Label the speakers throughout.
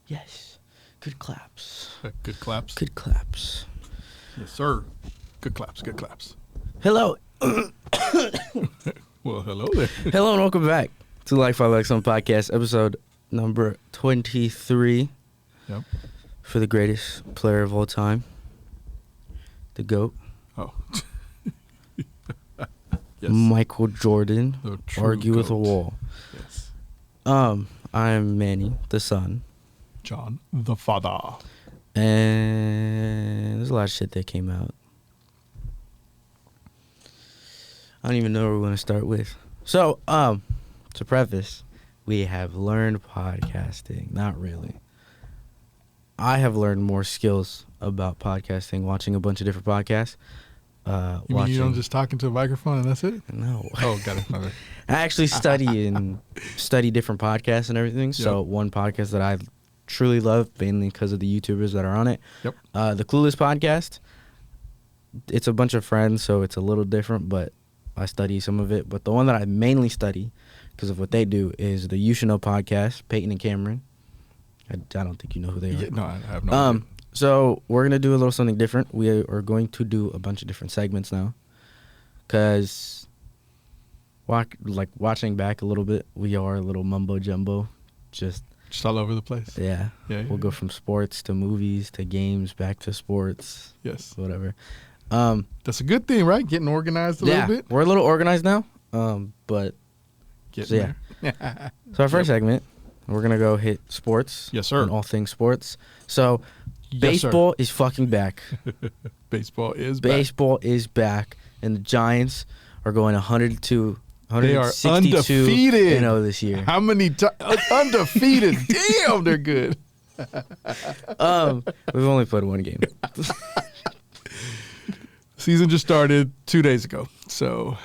Speaker 1: Yes. Good claps.
Speaker 2: Good claps.
Speaker 1: Good claps.
Speaker 2: Yes, sir. Good claps. Good claps.
Speaker 1: Hello.
Speaker 2: Well, hello there.
Speaker 1: Hello and welcome back to Like 5 Like Some Podcast, episode number 23.
Speaker 2: Yep.
Speaker 1: For the greatest player of all time, the GOAT.
Speaker 2: Oh.
Speaker 1: Yes. Michael Jordan. Argue
Speaker 2: GOAT.
Speaker 1: with a wall.
Speaker 2: Yes.
Speaker 1: I'm Manny, the son.
Speaker 2: John, the father.
Speaker 1: And there's a lot of shit that came out. I don't even know where we're going to start with. So, to preface, we have learned podcasting. Not really. I have learned more skills about podcasting, watching a bunch of different podcasts.
Speaker 2: You mean you don't just talk into a microphone and that's it?
Speaker 1: No.
Speaker 2: Oh, got it. Okay.
Speaker 1: I actually study different podcasts and everything. Yep. So one podcast that I truly love, mainly because of the YouTubers that are on it.
Speaker 2: Yep.
Speaker 1: The Clueless podcast. It's a bunch of friends, so it's a little different, but I study some of it. But the one that I mainly study, because of what they do, is the You Should Know podcast, Peyton and Cameron. I don't think you know who they are.
Speaker 2: Yeah, no, I have no idea.
Speaker 1: So we're going to do a little something different. We are going to do a bunch of different segments now. Because, watching back a little bit, we are a little mumbo-jumbo. Just
Speaker 2: all over the place.
Speaker 1: Yeah. We'll go from sports to movies to games, back to sports.
Speaker 2: Yes.
Speaker 1: Whatever.
Speaker 2: That's a good thing, right? Getting organized a little bit.
Speaker 1: We're a little organized now. But,
Speaker 2: Getting
Speaker 1: there. So our first segment, we're going to go hit sports.
Speaker 2: Yes, sir.
Speaker 1: And all things sports. So, baseball is fucking back.
Speaker 2: Baseball is
Speaker 1: back. And the Giants are going 102.
Speaker 2: They are undefeated.
Speaker 1: This year.
Speaker 2: How many times? Undefeated. Damn, they're good.
Speaker 1: We've only played one game.
Speaker 2: Season just started 2 days ago. So,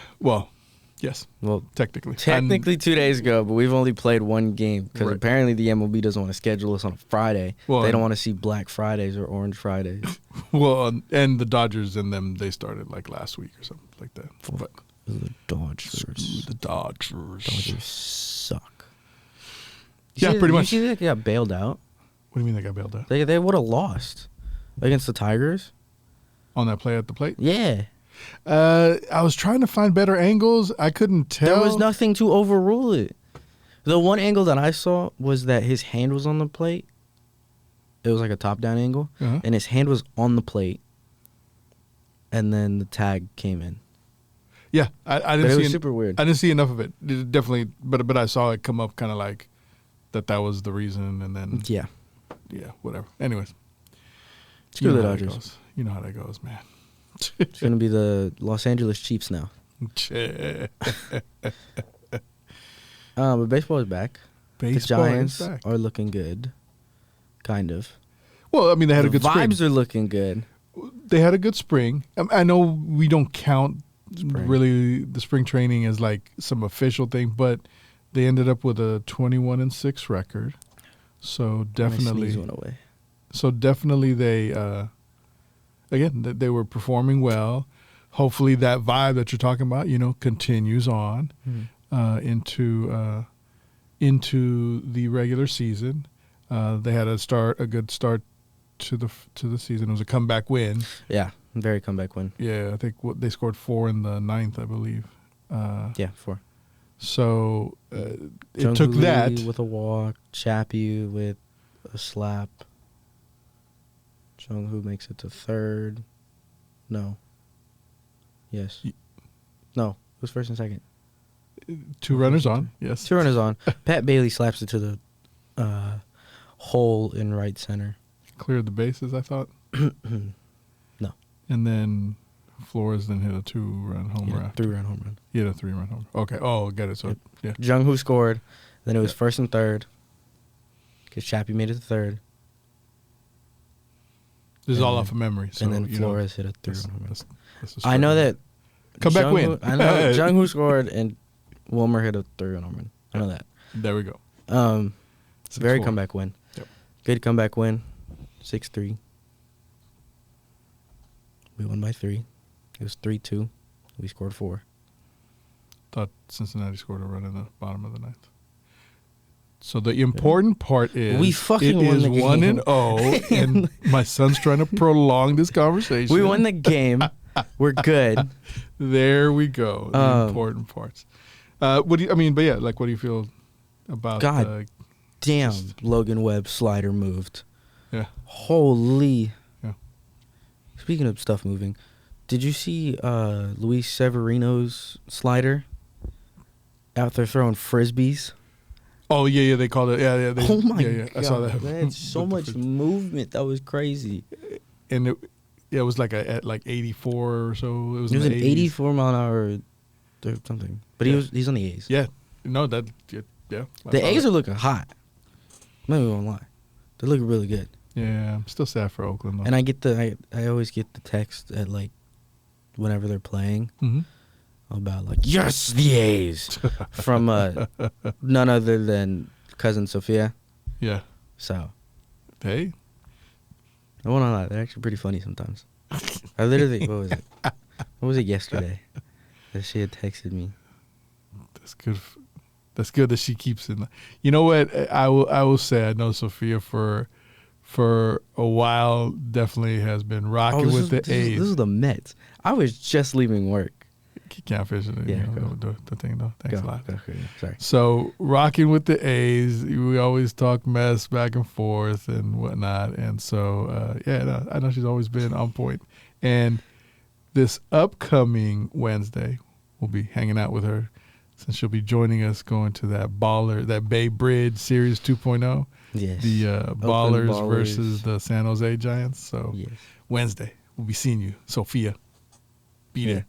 Speaker 2: yes. Well, technically
Speaker 1: 2 days ago, but we've only played one game because apparently the MLB doesn't want to schedule us on a Friday. Well, they don't want to see Black Fridays or Orange Fridays.
Speaker 2: Well, and the Dodgers and them, they started like last week or something like that.
Speaker 1: But the Dodgers.
Speaker 2: The Dodgers.
Speaker 1: Dodgers suck.
Speaker 2: Pretty much.
Speaker 1: You see they got bailed out?
Speaker 2: What do you mean they got bailed out?
Speaker 1: They would have lost against the Tigers.
Speaker 2: On that play at the plate?
Speaker 1: Yeah.
Speaker 2: I was trying to find better angles. I couldn't tell.
Speaker 1: There was nothing to overrule it. The one angle that I saw was that his hand was on the plate. It was like a top-down angle.
Speaker 2: Uh-huh.
Speaker 1: And his hand was on the plate. And then the tag came in.
Speaker 2: Yeah, I didn't see
Speaker 1: it was super weird.
Speaker 2: I didn't see enough of it. It definitely, but I saw it come up kind of like that was the reason, and then yeah, whatever. Anyways,
Speaker 1: screw the Dodgers.
Speaker 2: You know how that goes, man.
Speaker 1: It's gonna be the Los Angeles Chiefs now. But baseball is back. The Giants are looking good, kind of.
Speaker 2: Well, I mean, they had a good spring.
Speaker 1: Vibes are looking good.
Speaker 2: They had a good spring. I know we don't count really the spring training as like some official thing, but they ended up with a 21-6 record. So definitely,
Speaker 1: my sneeze went away.
Speaker 2: So definitely they, again, they were performing well. Hopefully that vibe that you're talking about, continues on into the regular season. They had a good start to the season. It was a comeback win.
Speaker 1: Yeah. Very comeback win.
Speaker 2: Yeah, I think they scored 4 in the 9th, I believe.
Speaker 1: 4.
Speaker 2: So it took that.
Speaker 1: With a walk, Chappie with a slap. Jung-Hoo makes it to third. No. Yes. No, it was first and second.
Speaker 2: 2 runners on, yes.
Speaker 1: 2 runners on. Pat Bailey slaps it to the hole in right center.
Speaker 2: Cleared the bases, I thought.
Speaker 1: No.
Speaker 2: And then Flores then hit a 2-run homer after.
Speaker 1: 3-run home run.
Speaker 2: He hit a 3-run homer. Okay. Oh, get it. So, yeah.
Speaker 1: Jung-Hoo scored. Then it was first and third. Because Chappie made it to third.
Speaker 2: This is all off of memory. So,
Speaker 1: and then Flores hit a 3-run home run.
Speaker 2: That's
Speaker 1: I know that.
Speaker 2: Comeback win.
Speaker 1: I know Jung-Hoo scored and Wilmer hit a 3-run home run. I know that.
Speaker 2: There we go.
Speaker 1: Very comeback win.
Speaker 2: Yep.
Speaker 1: Good comeback win. 6-3. We won by 3. It was 3-2. We scored 4.
Speaker 2: Thought Cincinnati scored a run in the bottom of the 9th. So the important part is
Speaker 1: we fucking
Speaker 2: it
Speaker 1: won
Speaker 2: is
Speaker 1: the game.
Speaker 2: 1-0, and my son's trying to prolong this conversation.
Speaker 1: We won the game. We're good.
Speaker 2: There we go. The important parts. What do you? I mean, but yeah, like, what do you feel about?
Speaker 1: God damn, Logan Webb's slider moved.
Speaker 2: Yeah.
Speaker 1: Holy.
Speaker 2: Yeah.
Speaker 1: Speaking of stuff moving, did you see Luis Severino's slider out there throwing frisbees?
Speaker 2: Oh yeah, they called it. Yeah.
Speaker 1: Oh my
Speaker 2: God, I saw that.
Speaker 1: Man, so much movement. That was crazy.
Speaker 2: And it was like at like 84 or so. It was
Speaker 1: an
Speaker 2: in the 80s.
Speaker 1: 84 mile an hour or something. But he's on the A's.
Speaker 2: Yeah. No, yeah.
Speaker 1: The A's are looking hot. I'm not even gonna lie. They're looking really good.
Speaker 2: Yeah, I'm still sad for Oakland though.
Speaker 1: And I always get the text at like whenever they're playing about like, yes, the A's from none other than cousin Sophia.
Speaker 2: Yeah.
Speaker 1: So
Speaker 2: hey,
Speaker 1: I won't lie, they're actually pretty funny sometimes. I literally what was it yesterday that she had texted me?
Speaker 2: That's good. That's good that she keeps it. You know what? I will say I know Sophia for a while definitely has been rocking with the A's.
Speaker 1: This is the Mets. I was just leaving work.
Speaker 2: Can't finish it.
Speaker 1: Yeah,
Speaker 2: the thing though. Thanks a lot.
Speaker 1: Sorry.
Speaker 2: So rocking with the A's, we always talk mess back and forth and whatnot. And so I know she's always been on point. And this upcoming Wednesday, we'll be hanging out with her since she'll be joining us going to that Bay Bridge Series 2.0.
Speaker 1: Yes.
Speaker 2: The Ballers versus the San Jose Giants. So
Speaker 1: yes.
Speaker 2: Wednesday, we'll be seeing you, Sophia. Be there.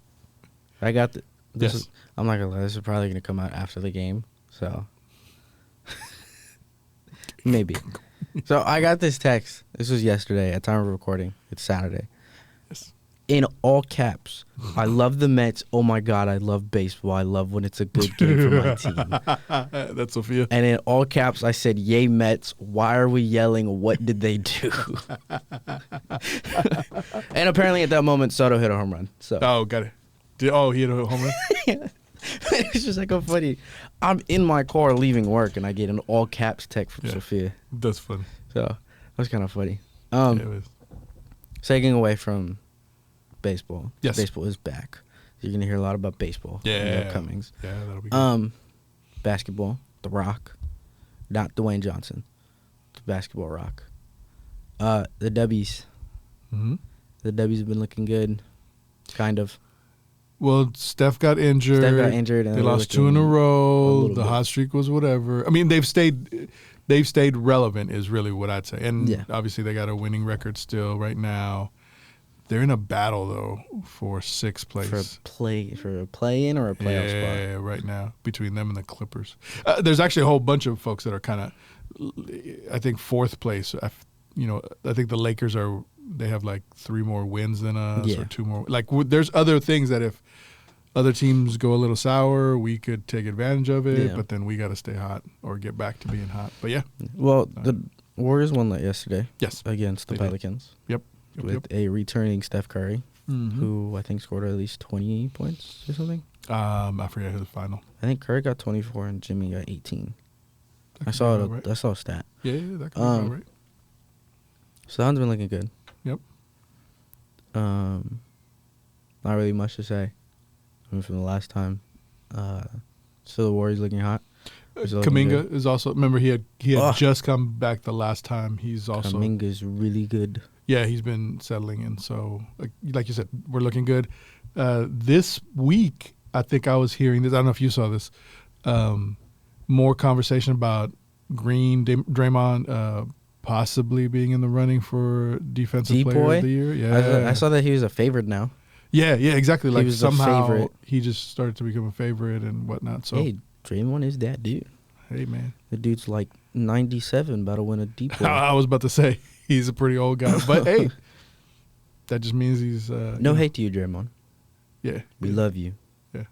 Speaker 1: I got this.
Speaker 2: Yes.
Speaker 1: I'm not gonna lie. This is probably gonna come out after the game, so maybe. So I got this text. This was yesterday at time of recording. It's Saturday.
Speaker 2: Yes.
Speaker 1: In all caps, I love the Mets. Oh my God, I love baseball. I love when it's a good game for my team.
Speaker 2: That's Sophia.
Speaker 1: And in all caps, I said, "Yay Mets! Why are we yelling? What did they do?" And apparently, at that moment, Soto hit a home run. So.
Speaker 2: Oh, got it. He hit a home run?
Speaker 1: Yeah. It's just like a funny. I'm in my car leaving work, and I get an all caps text from Sophia.
Speaker 2: That's funny.
Speaker 1: So that was kind of funny.
Speaker 2: It was.
Speaker 1: Taking away from baseball.
Speaker 2: Yes.
Speaker 1: Baseball is back. You're gonna hear a lot about baseball.
Speaker 2: Yeah.
Speaker 1: In the upcomings.
Speaker 2: Yeah, that'll be good.
Speaker 1: Basketball. The Rock. Not Dwayne Johnson. The basketball Rock. The W's.
Speaker 2: Mm-hmm.
Speaker 1: The W's have been looking good. Kind of.
Speaker 2: Well, Steph got injured.
Speaker 1: And
Speaker 2: they lost 2 in a row. The hot streak was whatever. I mean, they've stayed relevant is really what I'd say. And obviously they got a winning record still right now. They're in a battle though for 6th place.
Speaker 1: For a play-in or a playoff spot.
Speaker 2: Yeah, right now between them and the Clippers. There's actually a whole bunch of folks that are kind of, I think 4th place. I think the Lakers they have like 3 more wins than us or 2 more. Like there's other things that if other teams go a little sour, we could take advantage of it. Yeah. But then we got to stay hot or get back to being hot. But yeah.
Speaker 1: Well, the Warriors won that yesterday.
Speaker 2: Yes.
Speaker 1: Against the Pelicans.
Speaker 2: Yep.
Speaker 1: With a returning Steph Curry, who I think scored at least 20 points or something.
Speaker 2: I forget the final.
Speaker 1: I think Curry got 24 and Jimmy got 18. I saw a stat.
Speaker 2: Yeah, that could be about right.
Speaker 1: So that's been looking good.
Speaker 2: Yep.
Speaker 1: Not really much to say. I mean, from the last time. So the Warriors looking hot.
Speaker 2: Kuminga is also. Remember, he had just come back the last time. He's also.
Speaker 1: Kuminga's really good.
Speaker 2: Yeah, he's been settling in. So, like you said, we're looking good. This week, I think I was hearing this. I don't know if you saw this. More conversation about Green, Draymond, possibly being in the running for Defensive Player of the Year. Yeah,
Speaker 1: I saw that he was a favorite now.
Speaker 2: Yeah, exactly. Like somehow
Speaker 1: a
Speaker 2: he just started to become a favorite and whatnot. So
Speaker 1: hey, Draymond is that dude.
Speaker 2: Hey, man,
Speaker 1: the dude's like 97, about to win a deep boy.
Speaker 2: I was about to say he's a pretty old guy, but hey, that just means he's
Speaker 1: no hate to you, Draymond.
Speaker 2: Yeah,
Speaker 1: we love you.
Speaker 2: Yeah,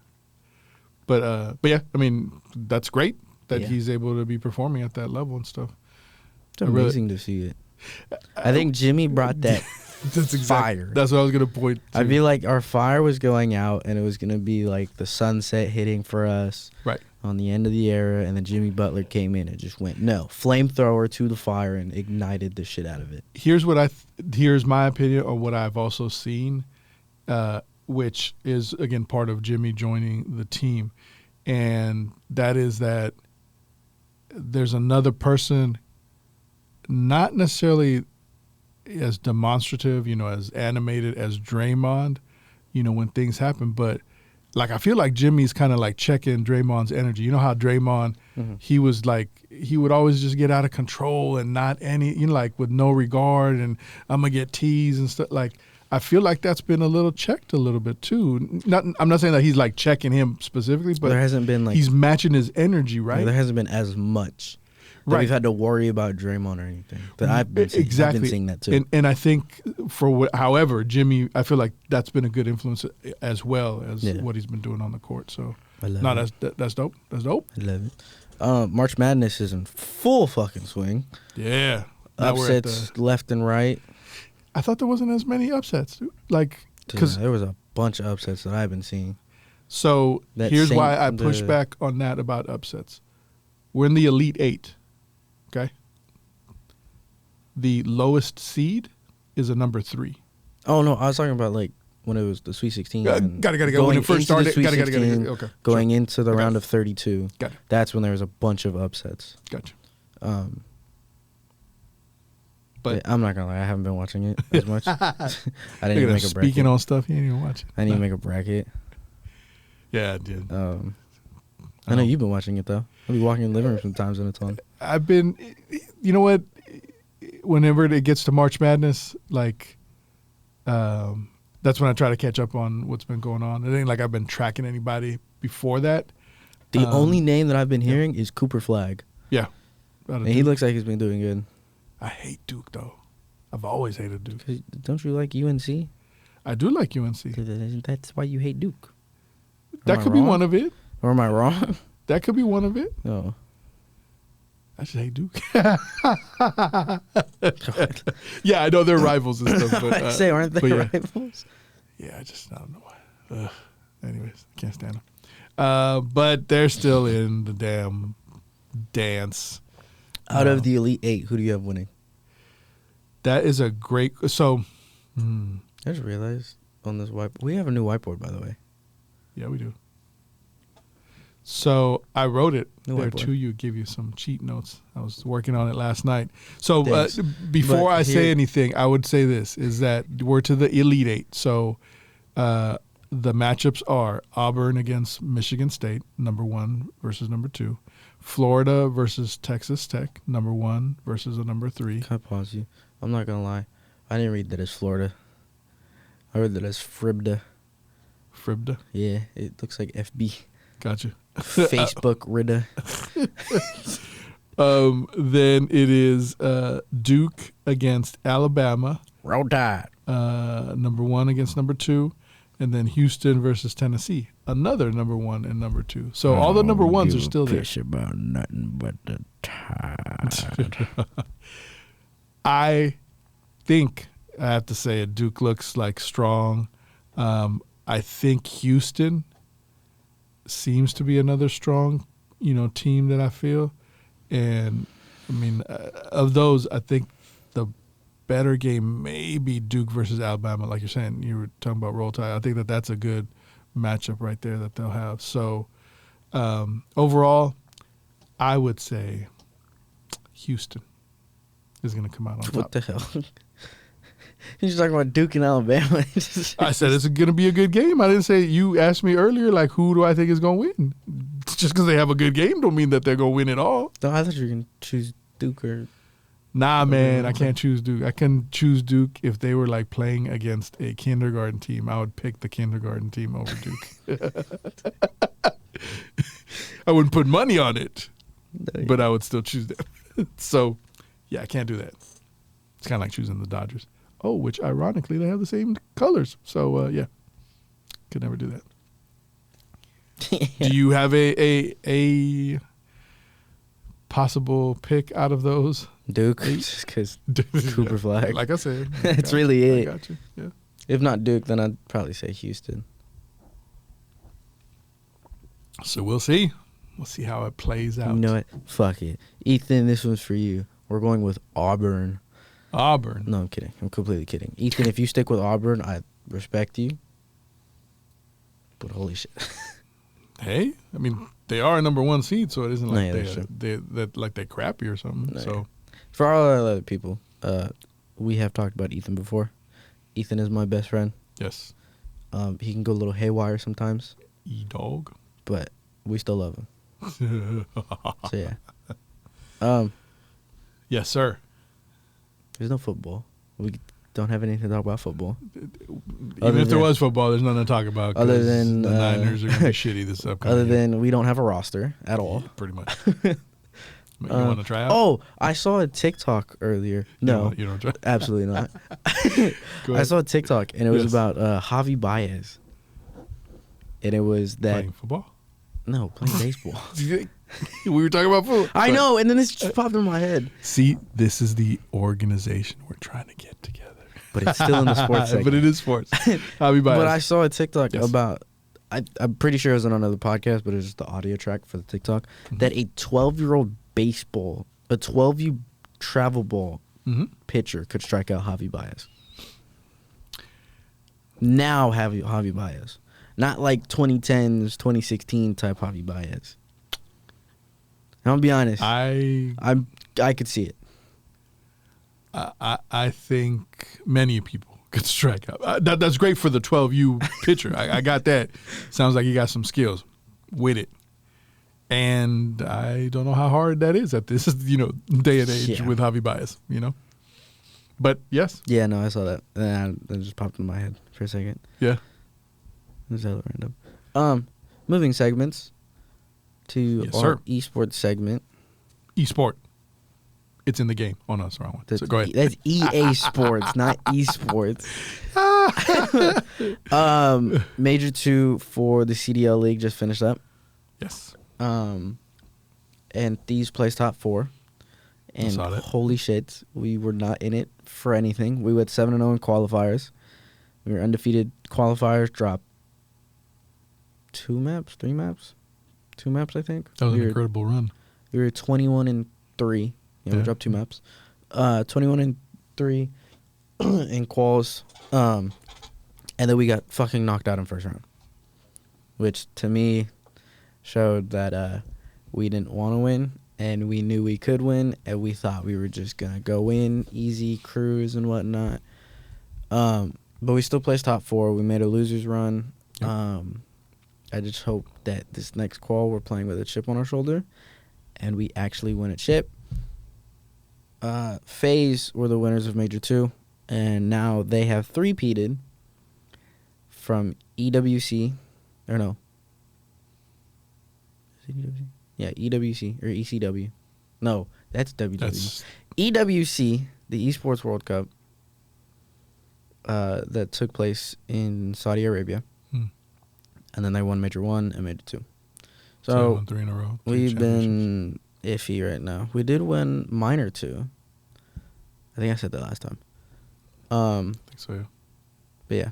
Speaker 2: but yeah, I mean that's great that he's able to be performing at that level and stuff.
Speaker 1: It's amazing to see it. I think Jimmy brought that fire.
Speaker 2: That's what I was gonna point to.
Speaker 1: I feel like our fire was going out, and it was gonna be like the sunset hitting for us.
Speaker 2: Right.
Speaker 1: on the end of the era, and then Jimmy Butler came in and just went, no, flamethrower to the fire and ignited the shit out of it.
Speaker 2: Here's my opinion on what I've also seen, which is, again, part of Jimmy joining the team. And that is that there's another person, not necessarily as demonstrative, as animated as Draymond, when things happen, but like, I feel like Jimmy's kind of like checking Draymond's energy. You know how Draymond, he was like, he would always just get out of control and not any, like with no regard, and I'm going to get teased and stuff. Like, I feel like that's been a little checked a little bit too. I'm not saying that he's like checking him specifically, but
Speaker 1: there hasn't been like,
Speaker 2: he's matching his energy, right?
Speaker 1: There hasn't been as much that we've had to worry about Draymond or anything. That I've been seeing.
Speaker 2: Exactly.
Speaker 1: I've been seeing that too.
Speaker 2: And I think however, Jimmy, I feel like that's been a good influence as well as what he's been doing on the court. So that's dope. That's dope.
Speaker 1: I love it. March Madness is in full fucking swing.
Speaker 2: Yeah.
Speaker 1: Upsets left and right.
Speaker 2: I thought there wasn't as many upsets, dude. Like, because
Speaker 1: there was a bunch of upsets that I've been seeing.
Speaker 2: So here's why I push back on that about upsets. We're in the Elite Eight. Okay. The lowest seed is a number 3.
Speaker 1: Oh no, I was talking about like when it was the Sweet 16.
Speaker 2: Gotta when it first started. Gotta. Okay.
Speaker 1: Going into the round of 32.
Speaker 2: Got it.
Speaker 1: That's when there was a bunch of upsets.
Speaker 2: Gotcha.
Speaker 1: But I'm not gonna lie, I haven't been watching it as much. I didn't even make a bracket.
Speaker 2: Speaking on stuff, you didn't even watch it.
Speaker 1: I didn't even make a bracket.
Speaker 2: Yeah, I did.
Speaker 1: I know you've been watching it though. I'll be walking in the living room sometimes when it's on.
Speaker 2: I've been, you know what? Whenever it gets to March Madness, like, that's when I try to catch up on what's been going on. It ain't like I've been tracking anybody before that.
Speaker 1: The only name that I've been hearing is Cooper Flag.
Speaker 2: Yeah.
Speaker 1: And he looks like he's been doing good.
Speaker 2: I hate Duke, though. I've always hated Duke.
Speaker 1: Don't you like UNC?
Speaker 2: I do like UNC.
Speaker 1: That's why you hate Duke.
Speaker 2: That could be one of it.
Speaker 1: Or am I wrong?
Speaker 2: That could be one of it.
Speaker 1: No.
Speaker 2: I just hate Duke. Yeah, I know they're rivals and stuff. But,
Speaker 1: I say, aren't they rivals?
Speaker 2: Yeah, I don't know why. Anyways, can't stand them. But they're still in the damn dance.
Speaker 1: Out of the Elite Eight, who do you have winning?
Speaker 2: That is a great... So...
Speaker 1: I just realized on this whiteboard... We have a new whiteboard, by the way.
Speaker 2: Yeah, we do. So I wrote it there
Speaker 1: whiteboard.
Speaker 2: to you, give you some cheat notes. I was working on it last night. So before
Speaker 1: I
Speaker 2: say anything, I would say this, is that we're to the Elite Eight. So the matchups are Auburn against Michigan State, number 1 versus number 2. Florida versus Texas Tech, number 1 versus a number 3.
Speaker 1: Can I pause you? I'm not going to lie. I didn't read that as Florida. I read that as Fribda.
Speaker 2: Fribda?
Speaker 1: Yeah, it looks like FB.
Speaker 2: Gotcha.
Speaker 1: Facebook Rida.
Speaker 2: Then it is Duke against Alabama.
Speaker 1: Roll Tide.
Speaker 2: Number 1 against number 2. And then Houston versus Tennessee. Another number 1 and number 2. So all the number 1s are still there.
Speaker 1: About nothing but the Tide.
Speaker 2: I think I have to say it. Duke looks like strong. I think Houston seems to be another strong, team that I feel. And I mean, of those, I think the better game may be Duke versus Alabama. Like you're saying, you were talking about Roll Tide. I think that's a good matchup right there that they'll have. So overall, I would say Houston is going to come out on top.
Speaker 1: What the hell? You're talking about Duke and Alabama.
Speaker 2: I said it's going to be a good game. I didn't say, you asked me earlier, like, who do I think is going to win? Just because they have a good game don't mean that they're going to win it all.
Speaker 1: No, I thought you were going to choose Duke or...
Speaker 2: Nah, man, I can't choose Duke. I can choose Duke if they were, like, playing against a kindergarten team. I would pick the kindergarten team over Duke. I wouldn't put money on it, but I would still choose them. So, yeah, I can't do that. It's kind of like choosing the Dodgers. Oh, which ironically they have the same colors. So yeah, could never do that. Do you have a possible pick out of those?
Speaker 1: Duke, just because Cooper Flag.
Speaker 2: Like I said,
Speaker 1: that's really it.
Speaker 2: I got you. Yeah.
Speaker 1: If not Duke, then I'd probably say Houston.
Speaker 2: So we'll see. We'll see how it plays out.
Speaker 1: You know what? Fuck it. Ethan, this one's for you. We're going with Auburn.
Speaker 2: Auburn.
Speaker 1: No, I'm kidding. I'm completely kidding. Ethan, if you stick with Auburn, I respect you. But holy shit.
Speaker 2: Hey, I mean, they are a number 1 seed, so it isn't like
Speaker 1: No,
Speaker 2: they're crappy or something.
Speaker 1: No,
Speaker 2: so,
Speaker 1: for all other people, we have talked about Ethan before. Ethan is my best friend.
Speaker 2: yes.
Speaker 1: He can go a little haywire sometimes,
Speaker 2: E-dog.
Speaker 1: but we still love him. So yeah.
Speaker 2: Yes, sir.
Speaker 1: There's no football. We don't have anything to talk about football.
Speaker 2: Even if there was football, there's nothing to talk about.
Speaker 1: Other than
Speaker 2: the Niners are going to be shitty this upcoming
Speaker 1: Other
Speaker 2: year.
Speaker 1: than we don't have a roster at all.
Speaker 2: Pretty much. You want to try out?
Speaker 1: Oh, I saw a TikTok earlier. No,
Speaker 2: You don't try.
Speaker 1: absolutely not.
Speaker 2: Go
Speaker 1: I
Speaker 2: ahead.
Speaker 1: saw a TikTok, and it was
Speaker 2: Yes.
Speaker 1: about Javi Baez. And it was that...
Speaker 2: Playing football?
Speaker 1: No, playing baseball.
Speaker 2: We were talking about football.
Speaker 1: I know, and then this just popped in my head.
Speaker 2: See, this is the organization we're trying to get together.
Speaker 1: But it's still in the sports segment.
Speaker 2: But it is sports. Javi Baez.
Speaker 1: But I saw a TikTok
Speaker 2: Yes.
Speaker 1: about... I'm pretty sure it was on another podcast, but it was just the audio track for the TikTok. That a 12-year-old baseball, a 12U travel ball pitcher could strike out Javi Baez. Now Javi Baez. Not like 2010s, 2016 type Javi Baez. And I'll be honest. I could see it.
Speaker 2: I think many people could strike out. That's great for the 12U pitcher. I got that. Sounds like he got some skills with it. And I don't know how hard that is at this day and age with Javi Baez, But yes.
Speaker 1: Yeah, no, I saw that. And that just popped in my head for a second.
Speaker 2: Yeah.
Speaker 1: It was hella random. Moving segments to
Speaker 2: Yes,
Speaker 1: our
Speaker 2: sir.
Speaker 1: esports segment.
Speaker 2: ESPORT. It's in the game on us, wrong one. So go ahead.
Speaker 1: That's EA Sports, not esports. Major 2 for the CDL League just finished up.
Speaker 2: Yes.
Speaker 1: And Thieves placed top 4. And
Speaker 2: saw that.
Speaker 1: holy shit, we were not in it for anything. We went 7-0 in qualifiers. We were undefeated. Qualifiers dropped 3 maps, I think.
Speaker 2: That was an incredible run.
Speaker 1: We were 21-3. Yeah, we dropped 2 maps. 21-3 in quals. And then we got fucking knocked out in first round. Which, to me, showed that we didn't want to win. And we knew we could win. And we thought we were just going to go in, easy, cruise, and whatnot. But we still placed top 4. We made a loser's run.
Speaker 2: Yep.
Speaker 1: I just hope that this next qual we're playing with a chip on our shoulder. And we actually win a chip. FaZe were the winners of Major 2, and now they have three-peated from EWC, or no. Is it EWC? Yeah, EWC, or ECW. No, that's WWE. EWC, the Esports World Cup, that took place in Saudi Arabia, and then they won Major 1 and Major 2. So,
Speaker 2: won 3 in a row.
Speaker 1: We've been iffy right now. We did win Minor 2. I think I said that last time.
Speaker 2: I think so, yeah.
Speaker 1: But yeah.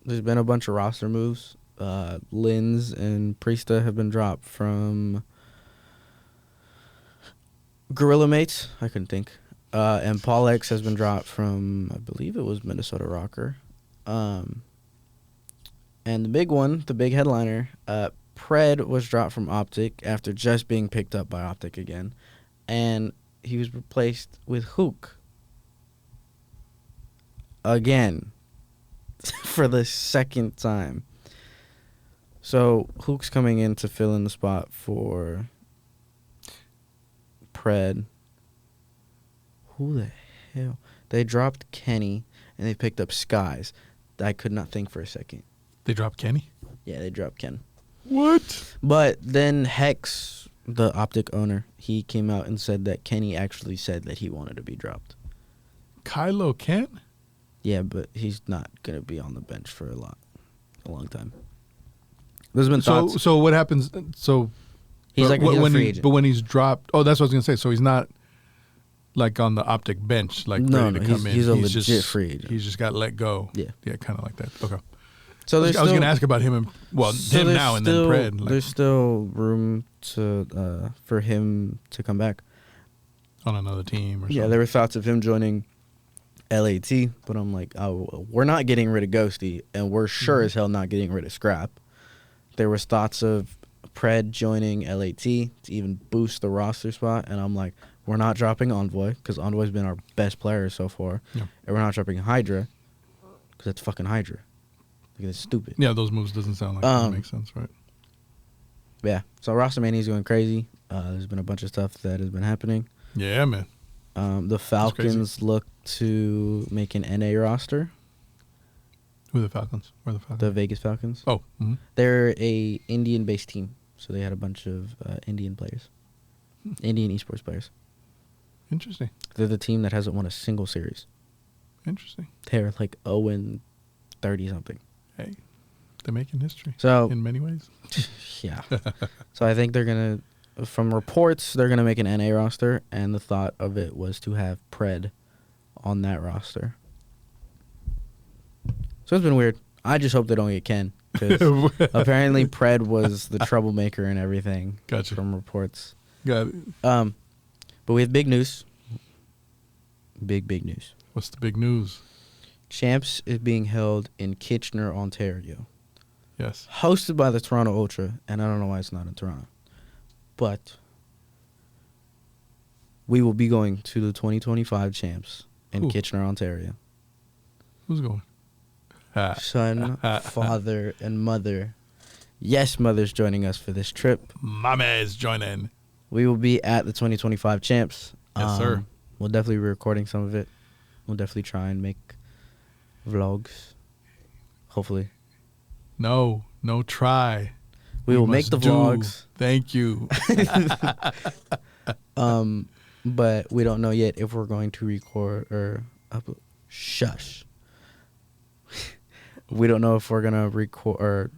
Speaker 1: There's been a bunch of roster moves. Linz and Priesta have been dropped from Gorilla Mates. I couldn't think. And Paul X has been dropped from, I believe it was Minnesota Rocker. And the big one, the big headliner, Pred was dropped from Optic after just being picked up by Optic again. And he was replaced with Huke. Again. For the second time. So, Huke's coming in to fill in the spot for Pred. Who the hell? They dropped Kenny, and they picked up Skies. I could not think for a second.
Speaker 2: They dropped Kenny?
Speaker 1: Yeah, they dropped Ken.
Speaker 2: What?
Speaker 1: But then Hex, the Optic owner, he came out and said that Kenny actually said that he wanted to be dropped.
Speaker 2: Kylo Kent?
Speaker 1: Yeah, but he's not going to be on the bench for a long time. There's been thoughts.
Speaker 2: So what happens? So
Speaker 1: he's like a free agent.
Speaker 2: But when he's dropped, oh, that's what I was going to say. So he's not like on the Optic bench, like ready to come in.
Speaker 1: He's a legit free agent.
Speaker 2: He's just got let go.
Speaker 1: Yeah.
Speaker 2: Yeah, kind of like that. Okay.
Speaker 1: So
Speaker 2: I was going to ask about him and him now and then Pred.
Speaker 1: There's still room for him to come back
Speaker 2: on another team or something.
Speaker 1: Yeah, there were thoughts of him joining LAT, but I'm like, oh, we're not getting rid of Ghosty, and we're sure as hell not getting rid of Scrap. There was thoughts of Pred joining LAT to even boost the roster spot, and I'm like, we're not dropping Envoy, because Envoy's been our best player so far, and we're not dropping Hydra, because it's fucking Hydra. Like, it's stupid.
Speaker 2: Yeah, those moves doesn't sound like that makes sense, right?
Speaker 1: Yeah, so Rostermania is going crazy. There's been a bunch of stuff that has been happening.
Speaker 2: Yeah, man.
Speaker 1: The Falcons look to make an NA roster.
Speaker 2: Who are the Falcons? Where are the Falcons?
Speaker 1: The Vegas Falcons.
Speaker 2: Oh. Mm-hmm.
Speaker 1: They're a Indian-based team, so they had a bunch of Indian players. Indian esports players.
Speaker 2: Interesting.
Speaker 1: They're the team that hasn't won a single series.
Speaker 2: Interesting.
Speaker 1: They're like 0-30-something.
Speaker 2: Hey, they're making history.
Speaker 1: So
Speaker 2: in many ways.
Speaker 1: Yeah. So I think they're going to, from reports, they're going to make an NA roster, and the thought of it was to have Pred on that roster. So it's been weird. I just hope they don't get Ken, because apparently Pred was the troublemaker and everything.
Speaker 2: Gotcha.
Speaker 1: From reports.
Speaker 2: Got it.
Speaker 1: But we have big news. Big news.
Speaker 2: What's the big news?
Speaker 1: Champs is being held in Kitchener, Ontario.
Speaker 2: Yes.
Speaker 1: Hosted by the Toronto Ultra, and I don't know why it's not in Toronto. But we will be going to the 2025 Champs in Kitchener, Ontario.
Speaker 2: Who's going?
Speaker 1: Son, father, and mother. Yes, mother's joining us for this trip.
Speaker 2: Mama is joining.
Speaker 1: We will be at the 2025 Champs.
Speaker 2: Yes, sir.
Speaker 1: We'll definitely be recording some of it. We'll definitely try and make vlogs. Hopefully.
Speaker 2: No try.
Speaker 1: We will make the vlogs.
Speaker 2: Thank you.
Speaker 1: But we don't know yet if we're going to record or upload. Shush. We don't know if we're going to record or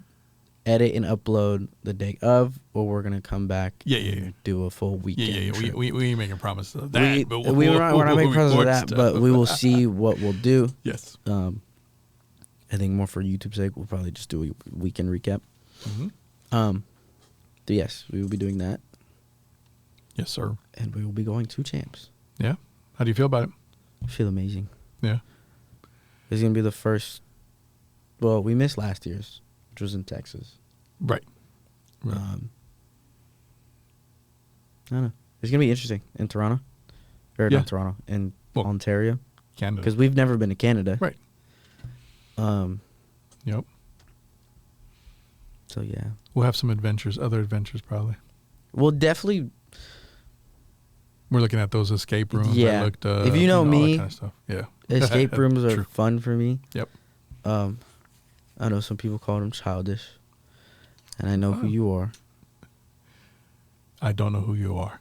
Speaker 1: edit and upload the day of, or we're going to come back and do a full weekend.
Speaker 2: Yeah. We ain't making promises of that.
Speaker 1: We're not making promises of that, but we will see what we'll do.
Speaker 2: Yes.
Speaker 1: I think more for YouTube's sake, we'll probably just do a weekend recap.
Speaker 2: Mm-hmm.
Speaker 1: But yes, we will be doing that.
Speaker 2: Yes, sir.
Speaker 1: And we will be going to Champs.
Speaker 2: Yeah. How do you feel about it?
Speaker 1: I feel amazing.
Speaker 2: Yeah.
Speaker 1: It's going to be the first. Well, we missed last year's, which was in Texas.
Speaker 2: Right.
Speaker 1: I don't know. It's going to be interesting in Toronto. Or not Toronto, in Ontario.
Speaker 2: Canada.
Speaker 1: Because we've never been to Canada.
Speaker 2: Right. Yep.
Speaker 1: So, yeah.
Speaker 2: We'll have some other adventures probably.
Speaker 1: We'll definitely.
Speaker 2: We're looking at those escape rooms.
Speaker 1: Yeah. If you know me,
Speaker 2: all that kind of stuff. Yeah.
Speaker 1: Escape rooms are fun for me.
Speaker 2: Yep.
Speaker 1: I know some people call them childish. And I know who you are.
Speaker 2: I don't know who you are.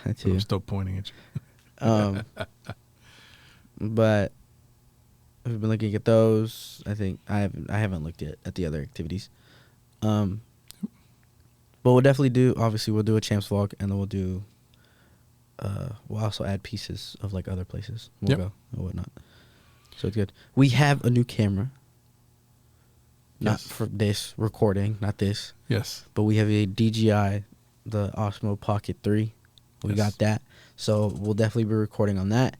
Speaker 1: I do.
Speaker 2: I'm still pointing at you.
Speaker 1: But I've been looking at those. I think I haven't looked yet at the other activities. But we'll definitely do. Obviously, we'll do a Champs vlog, and then we'll do. We'll also add pieces of like other places. We'll go and whatnot. So it's good. We have a new camera. Not for this recording, not this.
Speaker 2: Yes.
Speaker 1: But we have a DJI, the Osmo Pocket 3. We got that. So we'll definitely be recording on that.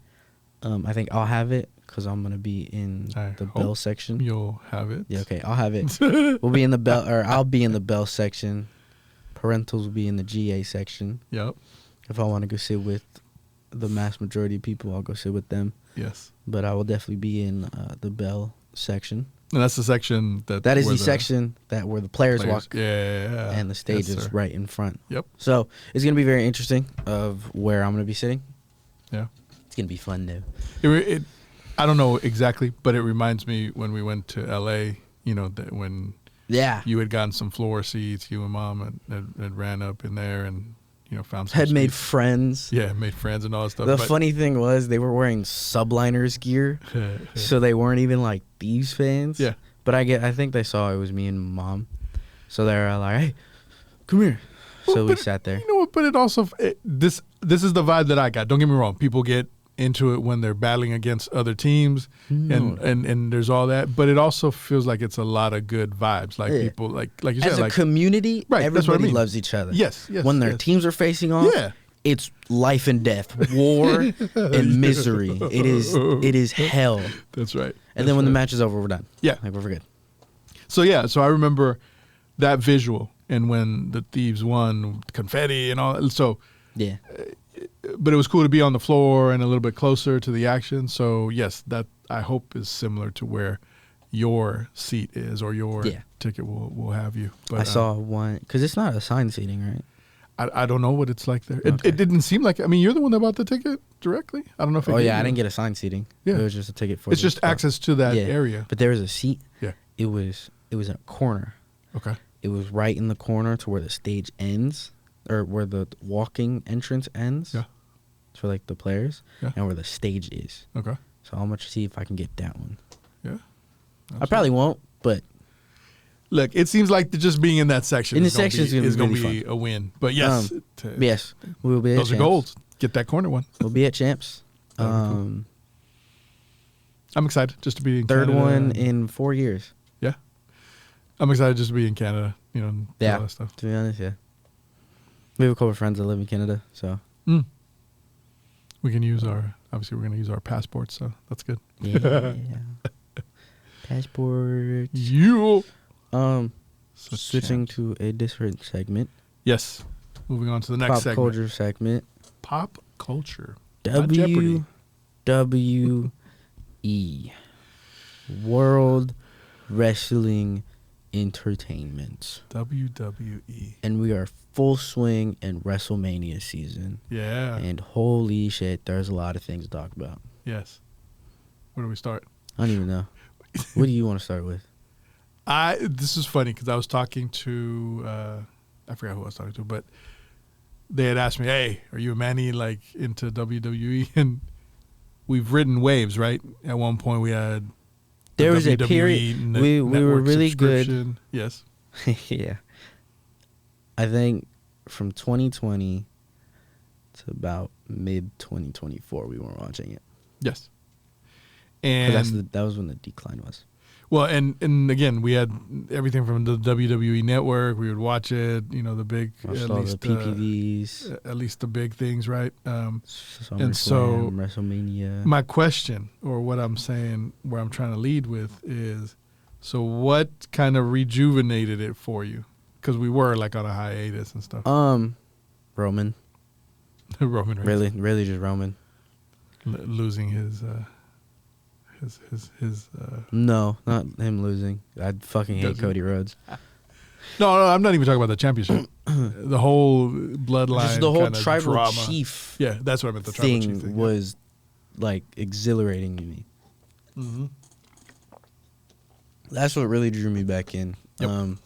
Speaker 1: I think I'll have it because I'm going to be in the Bell section.
Speaker 2: You'll have it.
Speaker 1: Yeah, okay. I'll have it. We'll be in the Bell, or I'll be in the Bell section. Parentals will be in the GA section.
Speaker 2: Yep.
Speaker 1: If I want to go sit with the mass majority of people, I'll go sit with them.
Speaker 2: Yes.
Speaker 1: But I will definitely be in the Bell section.
Speaker 2: And that's the section that
Speaker 1: is the section where the players walk.
Speaker 2: Yeah.
Speaker 1: And the stage is right in front.
Speaker 2: Yep.
Speaker 1: So it's going to be very interesting of where I'm going to be sitting.
Speaker 2: Yeah.
Speaker 1: It's going to be fun, though.
Speaker 2: I don't know exactly, but it reminds me when we went to L.A., when you had gotten some floor seats, you and Mom had ran up in there and, found some
Speaker 1: had made friends.
Speaker 2: Yeah, made friends and all that stuff.
Speaker 1: The funny thing was they were wearing Subliners gear, so they weren't even like Thieves fans.
Speaker 2: Yeah.
Speaker 1: But I think they saw it was me and Mom, so they were like, "Hey, come here." So we sat there.
Speaker 2: You know what? But it also this is the vibe that I got. Don't get me wrong. People get into it when they're battling against other teams, and there's all that. But it also feels like it's a lot of good vibes. Like people, like you said,
Speaker 1: as a community,
Speaker 2: right, that's what I
Speaker 1: everybody
Speaker 2: mean.
Speaker 1: loves each other.
Speaker 2: Yes.
Speaker 1: When their teams are facing off, it's life and death, war and misery. It is hell.
Speaker 2: That's right.
Speaker 1: And then when the match is over, we're done.
Speaker 2: Yeah,
Speaker 1: like we're good.
Speaker 2: So I remember that visual, and when the Thieves won, confetti and all. So
Speaker 1: yeah.
Speaker 2: But it was cool to be on the floor and a little bit closer to the action. So, yes, that I hope is similar to where your seat is or your ticket will have you. But
Speaker 1: I saw one, because it's not assigned seating, right?
Speaker 2: I don't know what it's like there.
Speaker 1: Okay.
Speaker 2: It didn't seem like, I mean, you're the one that bought the ticket directly? I don't know if it
Speaker 1: I didn't get assigned seating.
Speaker 2: Yeah.
Speaker 1: It was just a ticket for
Speaker 2: it's just access to that area.
Speaker 1: But there was a seat.
Speaker 2: Yeah.
Speaker 1: It was in a corner.
Speaker 2: Okay.
Speaker 1: It was right in the corner to where the stage ends, or where the walking entrance ends.
Speaker 2: Yeah.
Speaker 1: For like the players,
Speaker 2: yeah.
Speaker 1: and where the stage is.
Speaker 2: Okay.
Speaker 1: So I'm gonna see if I can get that one.
Speaker 2: Yeah.
Speaker 1: Absolutely. I probably won't, but
Speaker 2: look, it seems like just being in that section
Speaker 1: is going to
Speaker 2: be a win. But yes,
Speaker 1: yes, we will be.
Speaker 2: Those are goals. Get that corner one.
Speaker 1: We'll be at champs.
Speaker 2: I'm excited just to be in
Speaker 1: third
Speaker 2: Canada.
Speaker 1: one in 4 years.
Speaker 2: Yeah, I'm excited just to be in Canada. You know, and all that stuff.
Speaker 1: To be honest, yeah. We have a couple of friends that live in Canada, so.
Speaker 2: We can use we're going to use our passports, so that's good.
Speaker 1: Yeah. Passport.
Speaker 2: You.
Speaker 1: Switching to a different segment.
Speaker 2: Yes. Moving on to the next segment.
Speaker 1: Pop culture segment.
Speaker 2: Pop culture.
Speaker 1: WWE. World Wrestling Entertainment.
Speaker 2: WWE.
Speaker 1: And we are full swing in WrestleMania season.
Speaker 2: Yeah.
Speaker 1: And holy shit, there's a lot of things to talk about.
Speaker 2: Yes. Where do we start?
Speaker 1: I don't even know. What do you want to start with?
Speaker 2: This is funny because I was talking to, I forgot who I was talking to, but they had asked me, hey, are you a Manny like into WWE? And we've ridden waves, right? At one point we had
Speaker 1: there was a period we were really good.
Speaker 2: Yes.
Speaker 1: Yeah. I think from 2020 to about mid 2024 we weren't watching it.
Speaker 2: Yes. And
Speaker 1: that was when the decline was.
Speaker 2: Well, and again, we had everything from the WWE Network. We would watch it, you know, the big,
Speaker 1: at least
Speaker 2: the
Speaker 1: PPVs,
Speaker 2: at least the big things, right?
Speaker 1: And so WrestleMania.
Speaker 2: My question, or what I'm saying, where I'm trying to lead with is, so what kind of rejuvenated it for you? Because we were like on a hiatus and stuff.
Speaker 1: Roman.
Speaker 2: Roman Reigns.
Speaker 1: Really just Roman.
Speaker 2: Losing his
Speaker 1: No, not him losing. I fucking hate Cody Rhodes.
Speaker 2: No, I'm not even talking about the championship. The whole bloodline,
Speaker 1: just the whole
Speaker 2: kind of
Speaker 1: tribal
Speaker 2: drama.
Speaker 1: chief.
Speaker 2: Yeah, that's what I meant. The tribal chief thing
Speaker 1: was like exhilarating to me.
Speaker 2: Mm-hmm.
Speaker 1: That's what really drew me back in.
Speaker 2: Yep.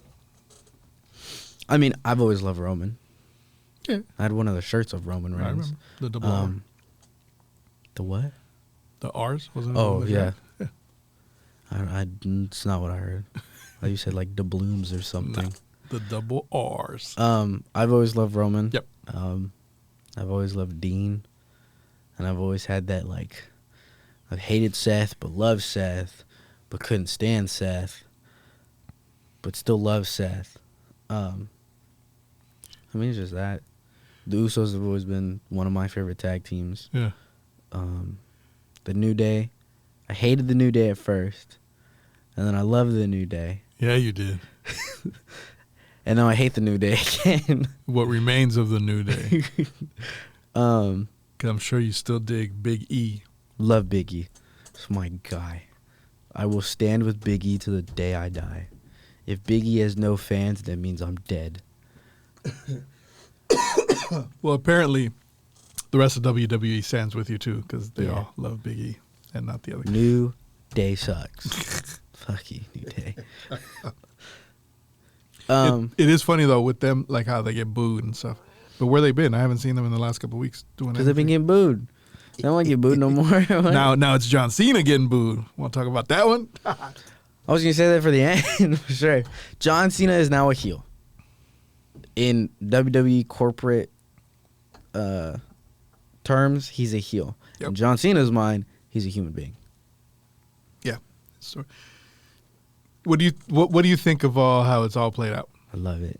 Speaker 1: I mean, I've always loved Roman.
Speaker 2: Yeah,
Speaker 1: I had one of the shirts of Roman Reigns.
Speaker 2: I remember the double R.
Speaker 1: The what?
Speaker 2: The R's, wasn't it?
Speaker 1: Oh yeah. It's not what I heard. You said like the blooms or something.
Speaker 2: No, the double R's.
Speaker 1: I've always loved Roman.
Speaker 2: Yep.
Speaker 1: I've always loved Dean, and I've always had that like, I've hated Seth but loved Seth, but couldn't stand Seth, but still love Seth. I mean, it's just that. The Usos have always been one of my favorite tag teams.
Speaker 2: Yeah.
Speaker 1: The New Day. I hated the New Day at first, and then I loved the New Day.
Speaker 2: Yeah, you did.
Speaker 1: And now I hate the New Day again.
Speaker 2: What remains of the New Day? 'Cause I'm sure you still dig Big E.
Speaker 1: Love Big E. It's my guy. I will stand with Big E to the day I die. If Big E has no fans, that means I'm dead.
Speaker 2: Well, apparently, the rest of WWE stands with you too, because they all love Big E and not the other.
Speaker 1: New Day sucks. Fuck you, New Day.
Speaker 2: It is funny though with them, like how they get booed and stuff. But where they been? I haven't seen them in the last couple of weeks doing anything.
Speaker 1: Because they've been getting booed. They don't want to get booed no more.
Speaker 2: Now it's John Cena getting booed. Want to talk about that one?
Speaker 1: I was going to say that for the end, for sure. John Cena is now a heel. In WWE corporate terms, he's a heel.
Speaker 2: Yep.
Speaker 1: In John Cena's mind, he's a human being.
Speaker 2: Yeah. So, what do you think of how it's all played out?
Speaker 1: I love it.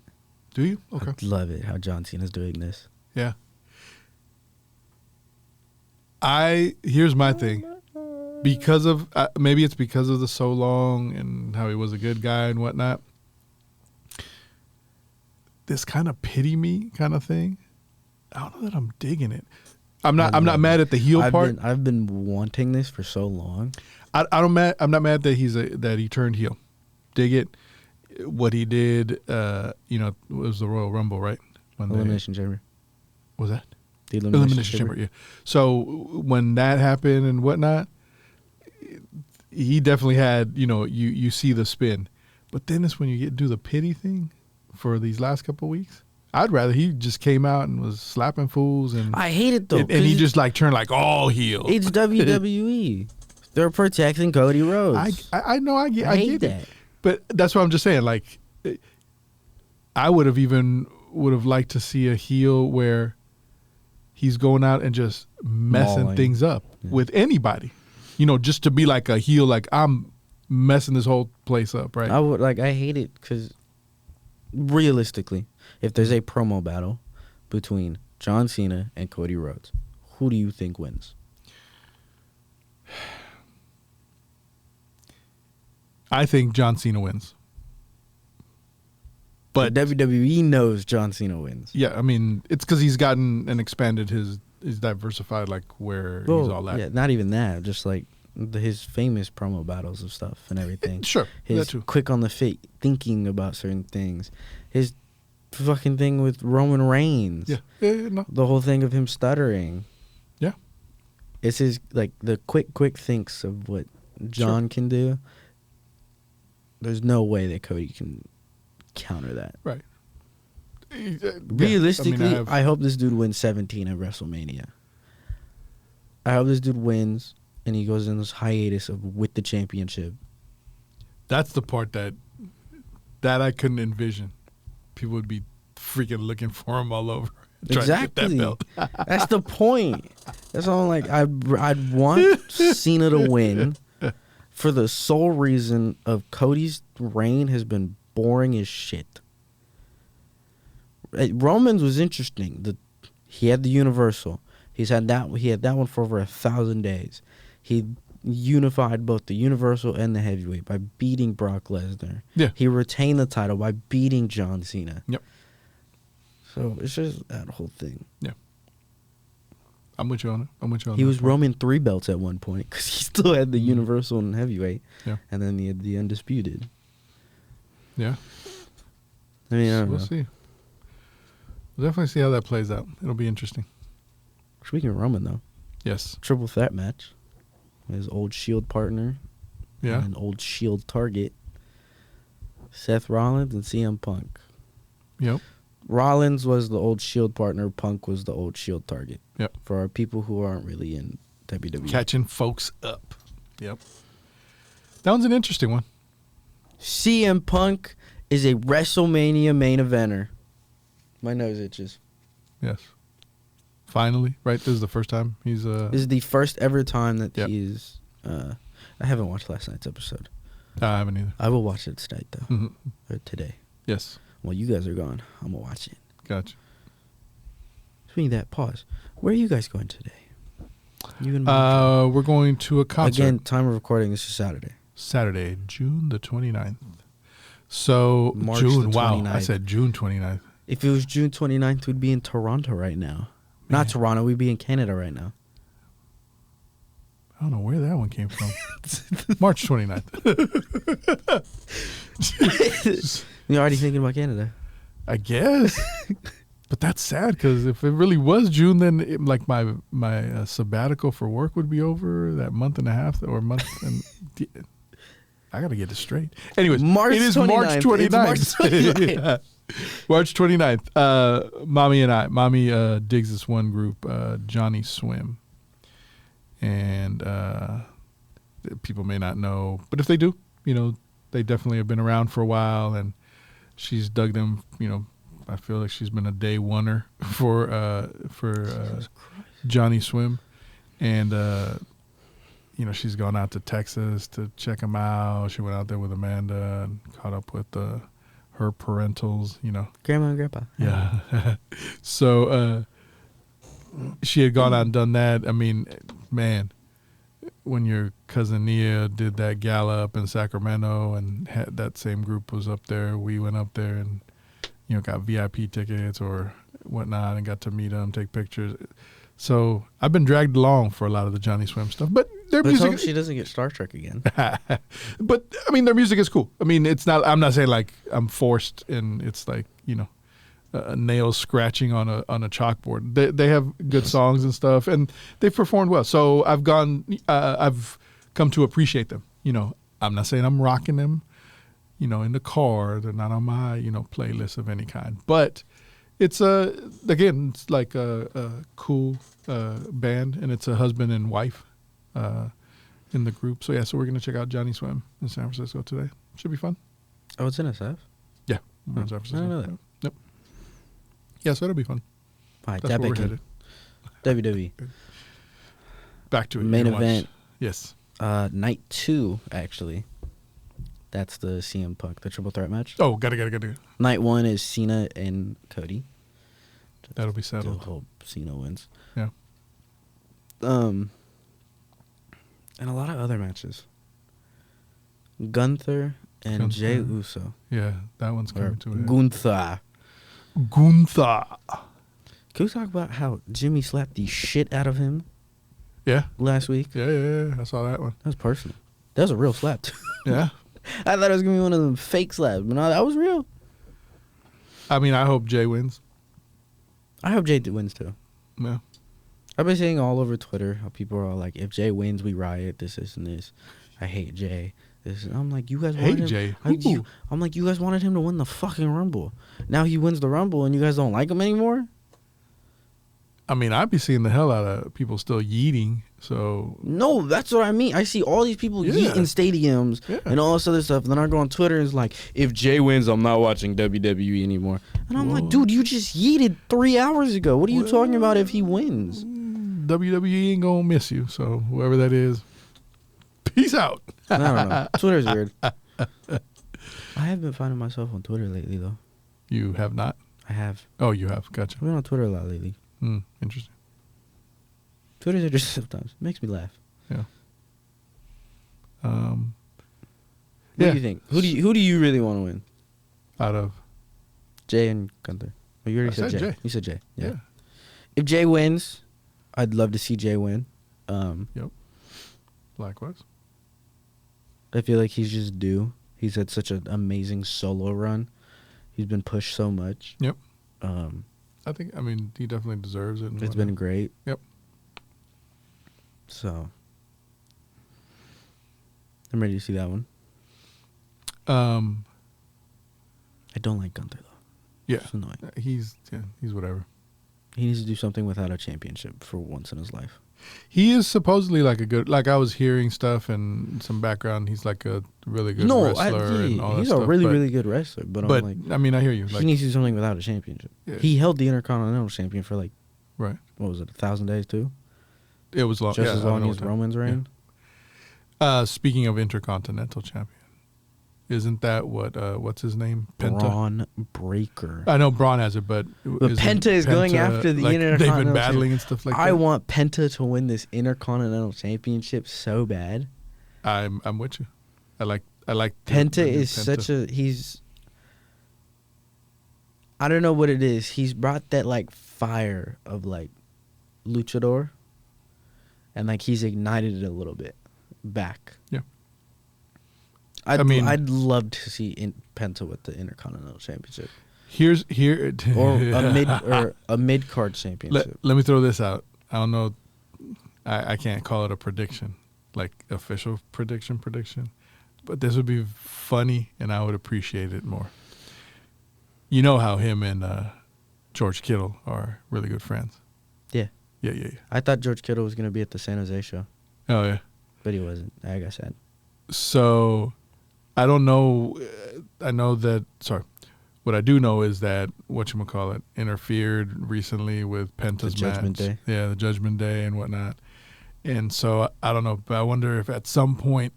Speaker 2: Do you? Okay.
Speaker 1: I love it how John Cena's doing this.
Speaker 2: Yeah. Here's my thing. Because of maybe it's because of the so long and how he was a good guy and whatnot. This kind of pity me kind of thing. I don't know that I'm digging it. I'm not mad at the heel part.
Speaker 1: I've been wanting this for so long.
Speaker 2: I'm not mad that that he turned heel. Dig it. What he did, it was the Royal Rumble, right?
Speaker 1: Elimination Chamber.
Speaker 2: Was that?
Speaker 1: The Elimination Chamber.
Speaker 2: Yeah. So when that happened and whatnot, he definitely had, you see the spin. But then it's when you do the pity thing for these last couple of weeks. I'd rather he just came out and was slapping fools. And
Speaker 1: I hate it, though.
Speaker 2: And he just turned all heel.
Speaker 1: It's WWE. They're protecting Cody Rhodes.
Speaker 2: I know. I get
Speaker 1: that.
Speaker 2: It. But that's what I'm just saying. I would have liked to see a heel where he's going out and just messing things up with anybody. Just to be like a heel, like I'm messing this whole place up, right?
Speaker 1: I hate it because realistically, if there's a promo battle between John Cena and Cody Rhodes, who do you think wins?
Speaker 2: I think John Cena wins.
Speaker 1: But WWE knows John Cena wins.
Speaker 2: Yeah, I mean, it's because he's gotten and expanded his diversified, where he's all at.
Speaker 1: Yeah, not even that. Just his famous promo battles of stuff and everything.
Speaker 2: Sure,
Speaker 1: his
Speaker 2: that too.
Speaker 1: Quick on the feet, thinking about certain things. His fucking thing with Roman Reigns.
Speaker 2: Yeah, no.
Speaker 1: The whole thing of him stuttering.
Speaker 2: Yeah.
Speaker 1: It's his, the quick thinks of what John can do. There's no way that Cody can counter that.
Speaker 2: Right.
Speaker 1: Realistically, I hope this dude wins 17 at WrestleMania. I hope this dude wins and he goes in this hiatus with the championship.
Speaker 2: That's the part that I couldn't envision. People would be freaking looking for him all over.
Speaker 1: Exactly.
Speaker 2: To get that belt.
Speaker 1: That's the point. That's all I'd want Cena to win for the sole reason of Cody's reign has been boring as shit. Roman's was interesting. He had the Universal. He had that one for over 1,000 days. He unified both the Universal and the Heavyweight by beating Brock Lesnar.
Speaker 2: Yeah.
Speaker 1: He retained the title by beating John Cena.
Speaker 2: Yep.
Speaker 1: So it's just that whole thing.
Speaker 2: Yeah. I'm with you on it.
Speaker 1: He was Roman 3 belts at one point because he still had the Universal and Heavyweight.
Speaker 2: Yeah.
Speaker 1: And then he had the Undisputed.
Speaker 2: Yeah.
Speaker 1: I mean,
Speaker 2: we'll see. We'll definitely see how that plays out. It'll be interesting.
Speaker 1: Speaking of Roman, though.
Speaker 2: Yes.
Speaker 1: Triple threat match. His old Shield partner.
Speaker 2: Yeah.
Speaker 1: And an old Shield target. Seth Rollins and CM Punk.
Speaker 2: Yep.
Speaker 1: Rollins was the old Shield partner. Punk was the old Shield target.
Speaker 2: Yep.
Speaker 1: For our people who aren't really in WWE.
Speaker 2: Catching folks up. Yep. That one's an interesting one.
Speaker 1: CM Punk is a WrestleMania main eventer. My nose itches.
Speaker 2: Yes. Finally, right? This is the first time he's
Speaker 1: This is the first ever time that
Speaker 2: Yep.
Speaker 1: he's I haven't watched last night's episode.
Speaker 2: I haven't either.
Speaker 1: I will watch it tonight though.
Speaker 2: Mm-hmm.
Speaker 1: Or today.
Speaker 2: Yes.
Speaker 1: While you guys are gone, I'm gonna watch it.
Speaker 2: Gotcha.
Speaker 1: Speaking of that, pause. Where are you guys going today? You and
Speaker 2: we're going to a concert.
Speaker 1: Again, time of recording, this is Saturday.
Speaker 2: Saturday, June the 29th. So,
Speaker 1: March
Speaker 2: June,
Speaker 1: the
Speaker 2: wow.
Speaker 1: 29th.
Speaker 2: I said June 29th.
Speaker 1: If it was June 29th, we'd be in Toronto right now. Not Toronto, we'd be in Canada right now.
Speaker 2: I don't know where that one came from. March 29th.
Speaker 1: You're already thinking about Canada.
Speaker 2: I guess. But that's sad because if it really was June, then my sabbatical for work would be over that month and a half or month. And I got to get it straight. Anyways, it is March 29th. Yeah. March 29th. Mommy digs this one group, Johnny Swim. And people may not know, but if they do, they definitely have been around for a while, and she's dug them. I feel like she's been a day oneer for Johnny Swim, And, she's gone out to Texas to check him out. She went out there with Amanda and caught up with her parentals,
Speaker 1: Grandma and grandpa.
Speaker 2: Yeah. So she had gone out and done that. I mean, man, when your cousin Nia did that gala up in Sacramento and had that same group was up there, we went up there and, got VIP tickets or whatnot and got to meet them, take pictures. So I've been dragged along for a lot of the Johnny Swim stuff, but their
Speaker 1: Let's
Speaker 2: music.
Speaker 1: hope she doesn't get Star Trek again.
Speaker 2: But I mean, their music is cool. I mean, it's not. I'm not saying like I'm forced and it's like nails scratching on a chalkboard. They have good songs and stuff, and they've performed well. So I've come to appreciate them. I'm not saying I'm rocking them. In the car, they're not on my playlist of any kind, but. It's it's like a cool band, and it's a husband and wife in the group. So so we're gonna check out Johnny Swim in San Francisco today. Should be fun.
Speaker 1: Oh, it's in SF?
Speaker 2: Yeah, we're in San Francisco.
Speaker 1: I didn't know that.
Speaker 2: Yep. Yeah, so it'll be fun.
Speaker 1: All right,
Speaker 2: That's where we're headed.
Speaker 1: WWE.
Speaker 2: Back to it.
Speaker 1: Main event.
Speaker 2: Yes.
Speaker 1: Night 2, actually. That's the CM Punk, the triple threat match.
Speaker 2: Oh, got it.
Speaker 1: Night 1 is Cena and Cody.
Speaker 2: That'll be settled.
Speaker 1: Hope Cena wins.
Speaker 2: Yeah.
Speaker 1: And a lot of other matches. Gunther and Jey Uso.
Speaker 2: Yeah, that one's coming to it.
Speaker 1: Gunther. Can we talk about how Jimmy slapped the shit out of him?
Speaker 2: Yeah.
Speaker 1: Last week?
Speaker 2: Yeah. I saw that one.
Speaker 1: That was personal. That was a real slap, too.
Speaker 2: Yeah.
Speaker 1: I thought it was going to be one of them fake slaps, but no, that was real.
Speaker 2: I mean, I hope Jay wins.
Speaker 1: I hope Jay wins, too.
Speaker 2: Yeah.
Speaker 1: I've been seeing all over Twitter how people are all like, if Jay wins, we riot, this, and this. I hate Jay. I'm like, you guys wanted him.
Speaker 2: Jay?
Speaker 1: I'm like, you guys wanted him to win the fucking Rumble. Now he wins the Rumble, and you guys don't like him anymore?
Speaker 2: I mean, I'd be seeing the hell out of people still yeeting. So
Speaker 1: no, that's what I mean. I see all these people yeet in stadiums and all this other stuff. And then I go on Twitter and it's like, if Jay wins, I'm not watching WWE anymore. And I'm like, dude, you just yeeted 3 hours ago. What are you talking about if he wins?
Speaker 2: WWE ain't gonna miss you. So whoever that is, peace out.
Speaker 1: I don't know. Twitter's weird. I have been finding myself on Twitter lately, though.
Speaker 2: You have not?
Speaker 1: I have.
Speaker 2: Oh, you have. Gotcha.
Speaker 1: I've been on Twitter a lot lately.
Speaker 2: Interesting.
Speaker 1: Twitter's interesting sometimes. It makes me laugh.
Speaker 2: Yeah.
Speaker 1: What do you think? Who do you really want to win?
Speaker 2: Out of
Speaker 1: Jay and Gunther. Oh, you already said Jay. You said Jay. Yeah. If Jay wins, I'd love to see Jay win.
Speaker 2: Yep. Likewise.
Speaker 1: I feel like he's just due. He's had such an amazing solo run. He's been pushed so much.
Speaker 2: Yep. I mean, he definitely deserves it.
Speaker 1: It's been great.
Speaker 2: Yep.
Speaker 1: So, I'm ready to see that one. I don't like Gunther, though.
Speaker 2: Yeah.
Speaker 1: It's annoying.
Speaker 2: He's whatever.
Speaker 1: He needs to do something without a championship for once in his life.
Speaker 2: He is supposedly like a good, like I was hearing stuff and some background. He's like a really good wrestler and all that
Speaker 1: he's
Speaker 2: stuff.
Speaker 1: He's a really good wrestler. But I'm like,
Speaker 2: I mean, I hear you.
Speaker 1: He needs to do something without a championship. Yeah. He held the Intercontinental Champion for like,
Speaker 2: right.
Speaker 1: What was it, 1,000 days too?
Speaker 2: It was long.
Speaker 1: Just as long as Roman's reign.
Speaker 2: Yeah. Speaking of Intercontinental Champion, isn't that what's his name? Penta?
Speaker 1: Braun Breaker.
Speaker 2: I know Braun has it, but
Speaker 1: Penta is going after the Intercontinental.
Speaker 2: They've been battling and stuff like that.
Speaker 1: I want Penta to win this Intercontinental Championship so bad.
Speaker 2: I'm with you. I like
Speaker 1: Penta is such a I don't know what it is. He's brought that like fire of like luchador, and like he's ignited it a little bit back.
Speaker 2: Yeah.
Speaker 1: I'd love to see Penta with the Intercontinental Championship.
Speaker 2: Or
Speaker 1: a mid card championship.
Speaker 2: Let me throw this out. I don't know. I can't call it a prediction, like official prediction, but this would be funny, and I would appreciate it more. You know how him and George Kittle are really good friends.
Speaker 1: Yeah.
Speaker 2: Yeah.
Speaker 1: I thought George Kittle was going to be at the San Jose show.
Speaker 2: Oh yeah.
Speaker 1: But he wasn't, like I said.
Speaker 2: So, I don't know. I know that. Sorry. What I do know is that interfered recently with Penta's
Speaker 1: Judgment Day.
Speaker 2: Yeah, the Judgment Day and whatnot. And so I don't know, but I wonder if at some point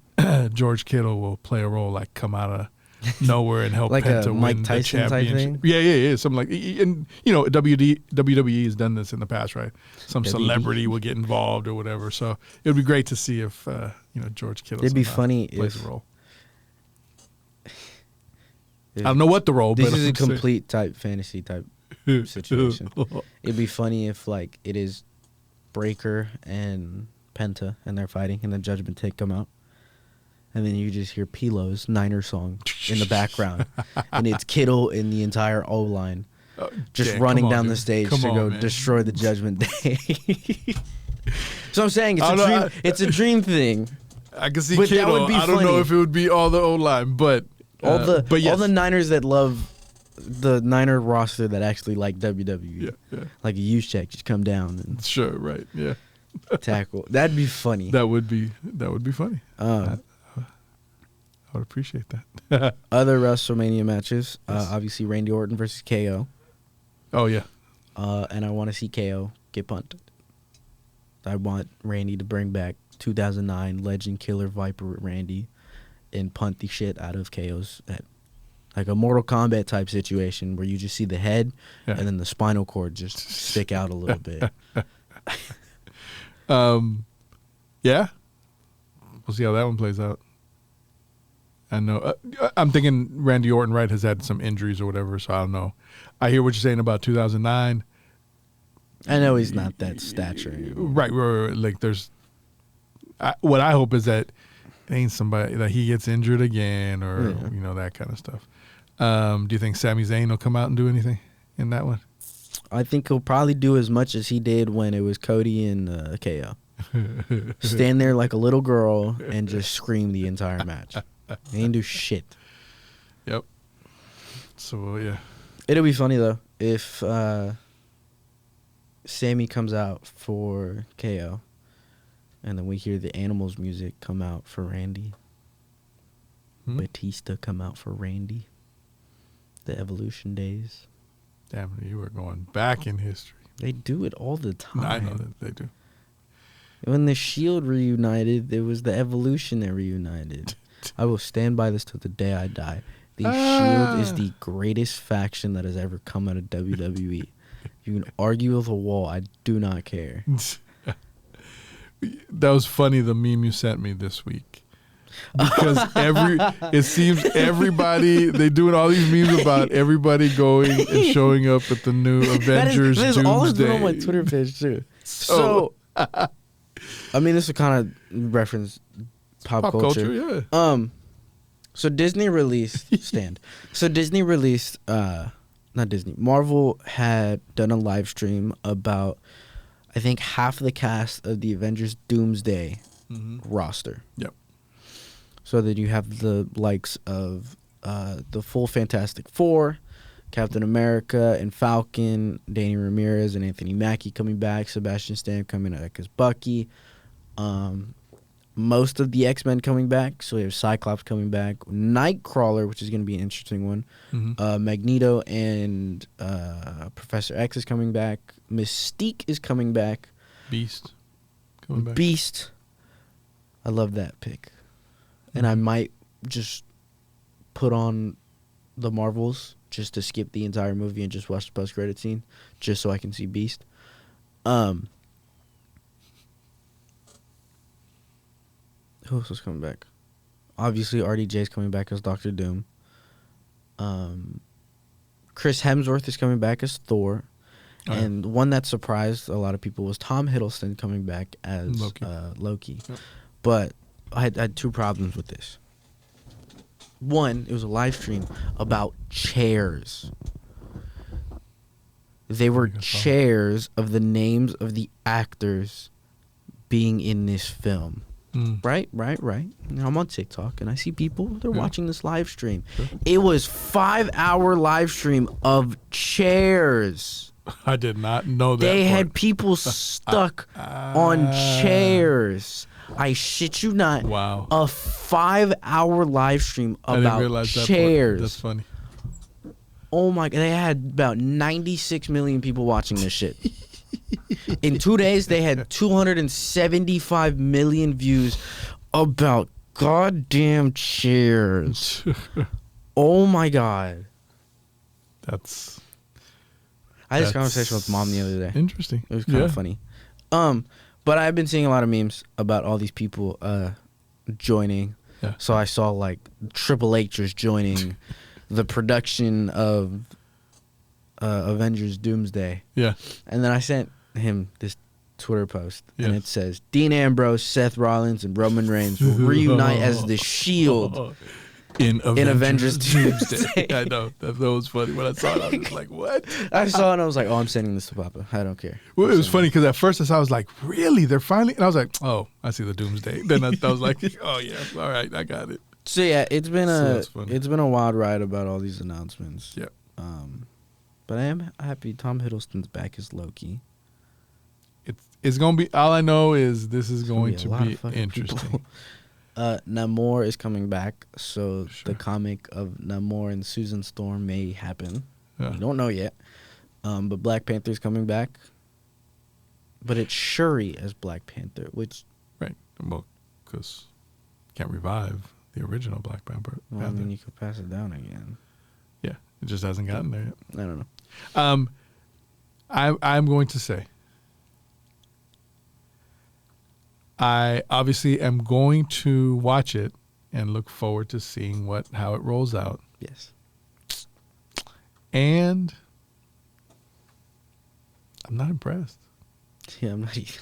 Speaker 2: George Kittle will play a role, like come out of nowhere and help
Speaker 1: Like a
Speaker 2: Penta
Speaker 1: Mike
Speaker 2: win
Speaker 1: Tyson
Speaker 2: the
Speaker 1: type
Speaker 2: championship.
Speaker 1: thing?
Speaker 2: Yeah, something like. And WWE has done this in the past, right? Some celebrity will get involved or whatever. So it would be great to see if George Kittle.
Speaker 1: It'd be funny
Speaker 2: plays
Speaker 1: if
Speaker 2: a role. I don't know what the role,
Speaker 1: this
Speaker 2: but
Speaker 1: is a complete type fantasy type situation. It'd be funny if like it is Breaker and Penta and they're fighting and the Judgment Day come out. And then you just hear Pilo's Niner song in the background. And it's Kittle and the entire O-line just running down the stage to go destroy the Judgment Day. So I'm saying it's a dream thing.
Speaker 2: I can see
Speaker 1: But
Speaker 2: Kittle.
Speaker 1: that would be
Speaker 2: I don't
Speaker 1: funny.
Speaker 2: know if it would be all the O-line, but
Speaker 1: All
Speaker 2: yes.
Speaker 1: the Niners that love the Niner roster that actually like WWE.
Speaker 2: Yeah.
Speaker 1: Like a Juszczyk just come down and
Speaker 2: Sure, right, yeah.
Speaker 1: tackle. That'd be funny.
Speaker 2: That would be funny. I would appreciate that.
Speaker 1: Other WrestleMania matches, obviously Randy Orton versus KO.
Speaker 2: Oh, yeah.
Speaker 1: And I want to see KO get punted. I want Randy to bring back 2009 Legend Killer Viper Randy and punt the shit out of KO's head. Like a Mortal Kombat type situation where you just see the head and then the spinal cord just stick out a little bit.
Speaker 2: Yeah. We'll see how that one plays out. I know. I'm thinking Randy Orton, right, has had some injuries or whatever, so I don't know. I hear what you're saying about 2009.
Speaker 1: I know he's not that stature anymore.
Speaker 2: Right. Like there's. What I hope is that it ain't somebody that he gets injured again or that kind of stuff. Do you think Sami Zayn will come out and do anything in that one?
Speaker 1: I think he'll probably do as much as he did when it was Cody and KO. Stand there like a little girl and just scream the entire match. He ain't do shit.
Speaker 2: Yep. So, yeah.
Speaker 1: It'll be funny, though, if Sammy comes out for KO and then we hear the Animals music come out for Randy. Batista come out for Randy. The Evolution days.
Speaker 2: Damn, you were going back in history.
Speaker 1: They do it all the time.
Speaker 2: I know that they do.
Speaker 1: When the Shield reunited, it was the Evolution that reunited. I will stand by this till the day I die. The Shield is the greatest faction that has ever come out of WWE. You can argue with a wall. I do not care.
Speaker 2: That was funny, the meme you sent me this week. Because it seems everybody, they doing all these memes about everybody going and showing up at the new Avengers
Speaker 1: that is
Speaker 2: Doomsday.
Speaker 1: always been on my Twitter page, too. So I mean, this will kind of reference pop culture.
Speaker 2: Yeah.
Speaker 1: So Disney released Marvel had done a live stream about, I think, half the cast of the Avengers Doomsday roster.
Speaker 2: Yep.
Speaker 1: So that you have the likes of the full Fantastic Four, Captain America and Falcon, Danny Ramirez and Anthony Mackie coming back, Sebastian Stan coming back as Bucky, most of the X-Men coming back. So we have Cyclops coming back, Nightcrawler, which is going to be an interesting one, Magneto and Professor X is coming back, Mystique is coming back,
Speaker 2: Beast coming back.
Speaker 1: Beast. I love that pick. And I might just put on the Marvels just to skip the entire movie and just watch the post-credit scene just so I can see Beast. Who else is coming back? Obviously, RDJ's coming back as Doctor Doom. Chris Hemsworth is coming back as Thor. And one that surprised a lot of people was Tom Hiddleston coming back as Loki. Yep. But I had two problems with this. One, it was a live stream about chairs. They were chairs of the names of the actors being in this film. Right. Now, I'm on TikTok, and I see people, they're watching this live stream. Sure. It was 5-hour live stream of chairs.
Speaker 2: I did not know that.
Speaker 1: They had people stuck on chairs. I shit you not.
Speaker 2: Wow.
Speaker 1: A 5-hour live stream about chairs.
Speaker 2: That's funny.
Speaker 1: Oh my God. They had about 96 million people watching this shit. In 2 days, they had 275 million views about goddamn chairs. Oh my god. I had this conversation with Mom the other day.
Speaker 2: Interesting.
Speaker 1: It was kind of funny. But I've been seeing a lot of memes about all these people joining.
Speaker 2: Yeah.
Speaker 1: So I saw like Triple H was joining the production of Avengers Doomsday.
Speaker 2: Yeah.
Speaker 1: And then I sent him this Twitter post, and it says, Dean Ambrose, Seth Rollins, and Roman Reigns will reunite as the Shield
Speaker 2: in Avengers
Speaker 1: Doomsday.
Speaker 2: I know. That was funny. When I saw it, I was like, what?
Speaker 1: I saw it, and I was like, oh, I'm sending this to Papa. I don't care.
Speaker 2: Well, it was funny because at first I was like, really? They're finally? And I was like, oh, I see the Doomsday. Then I was like, oh, yeah. All right, I got it.
Speaker 1: So, yeah, it's been a wild ride about all these announcements.
Speaker 2: Yeah.
Speaker 1: But I am happy Tom Hiddleston's back as Loki.
Speaker 2: It's going to be, all I know is this is going to be interesting.
Speaker 1: Namor is coming back, so the comic of Namor and Susan Storm may happen. Yeah. We don't know yet. But Black Panther's coming back. But it's Shuri as Black Panther, which...
Speaker 2: Right. Well, because you can't revive the original Black Panther.
Speaker 1: Well, I mean, you could pass it down again.
Speaker 2: Yeah. It just hasn't gotten there yet.
Speaker 1: I don't know.
Speaker 2: I'm going to say... I obviously am going to watch it and look forward to seeing how it rolls out.
Speaker 1: Yes.
Speaker 2: And I'm not impressed.
Speaker 1: Yeah, I'm not either.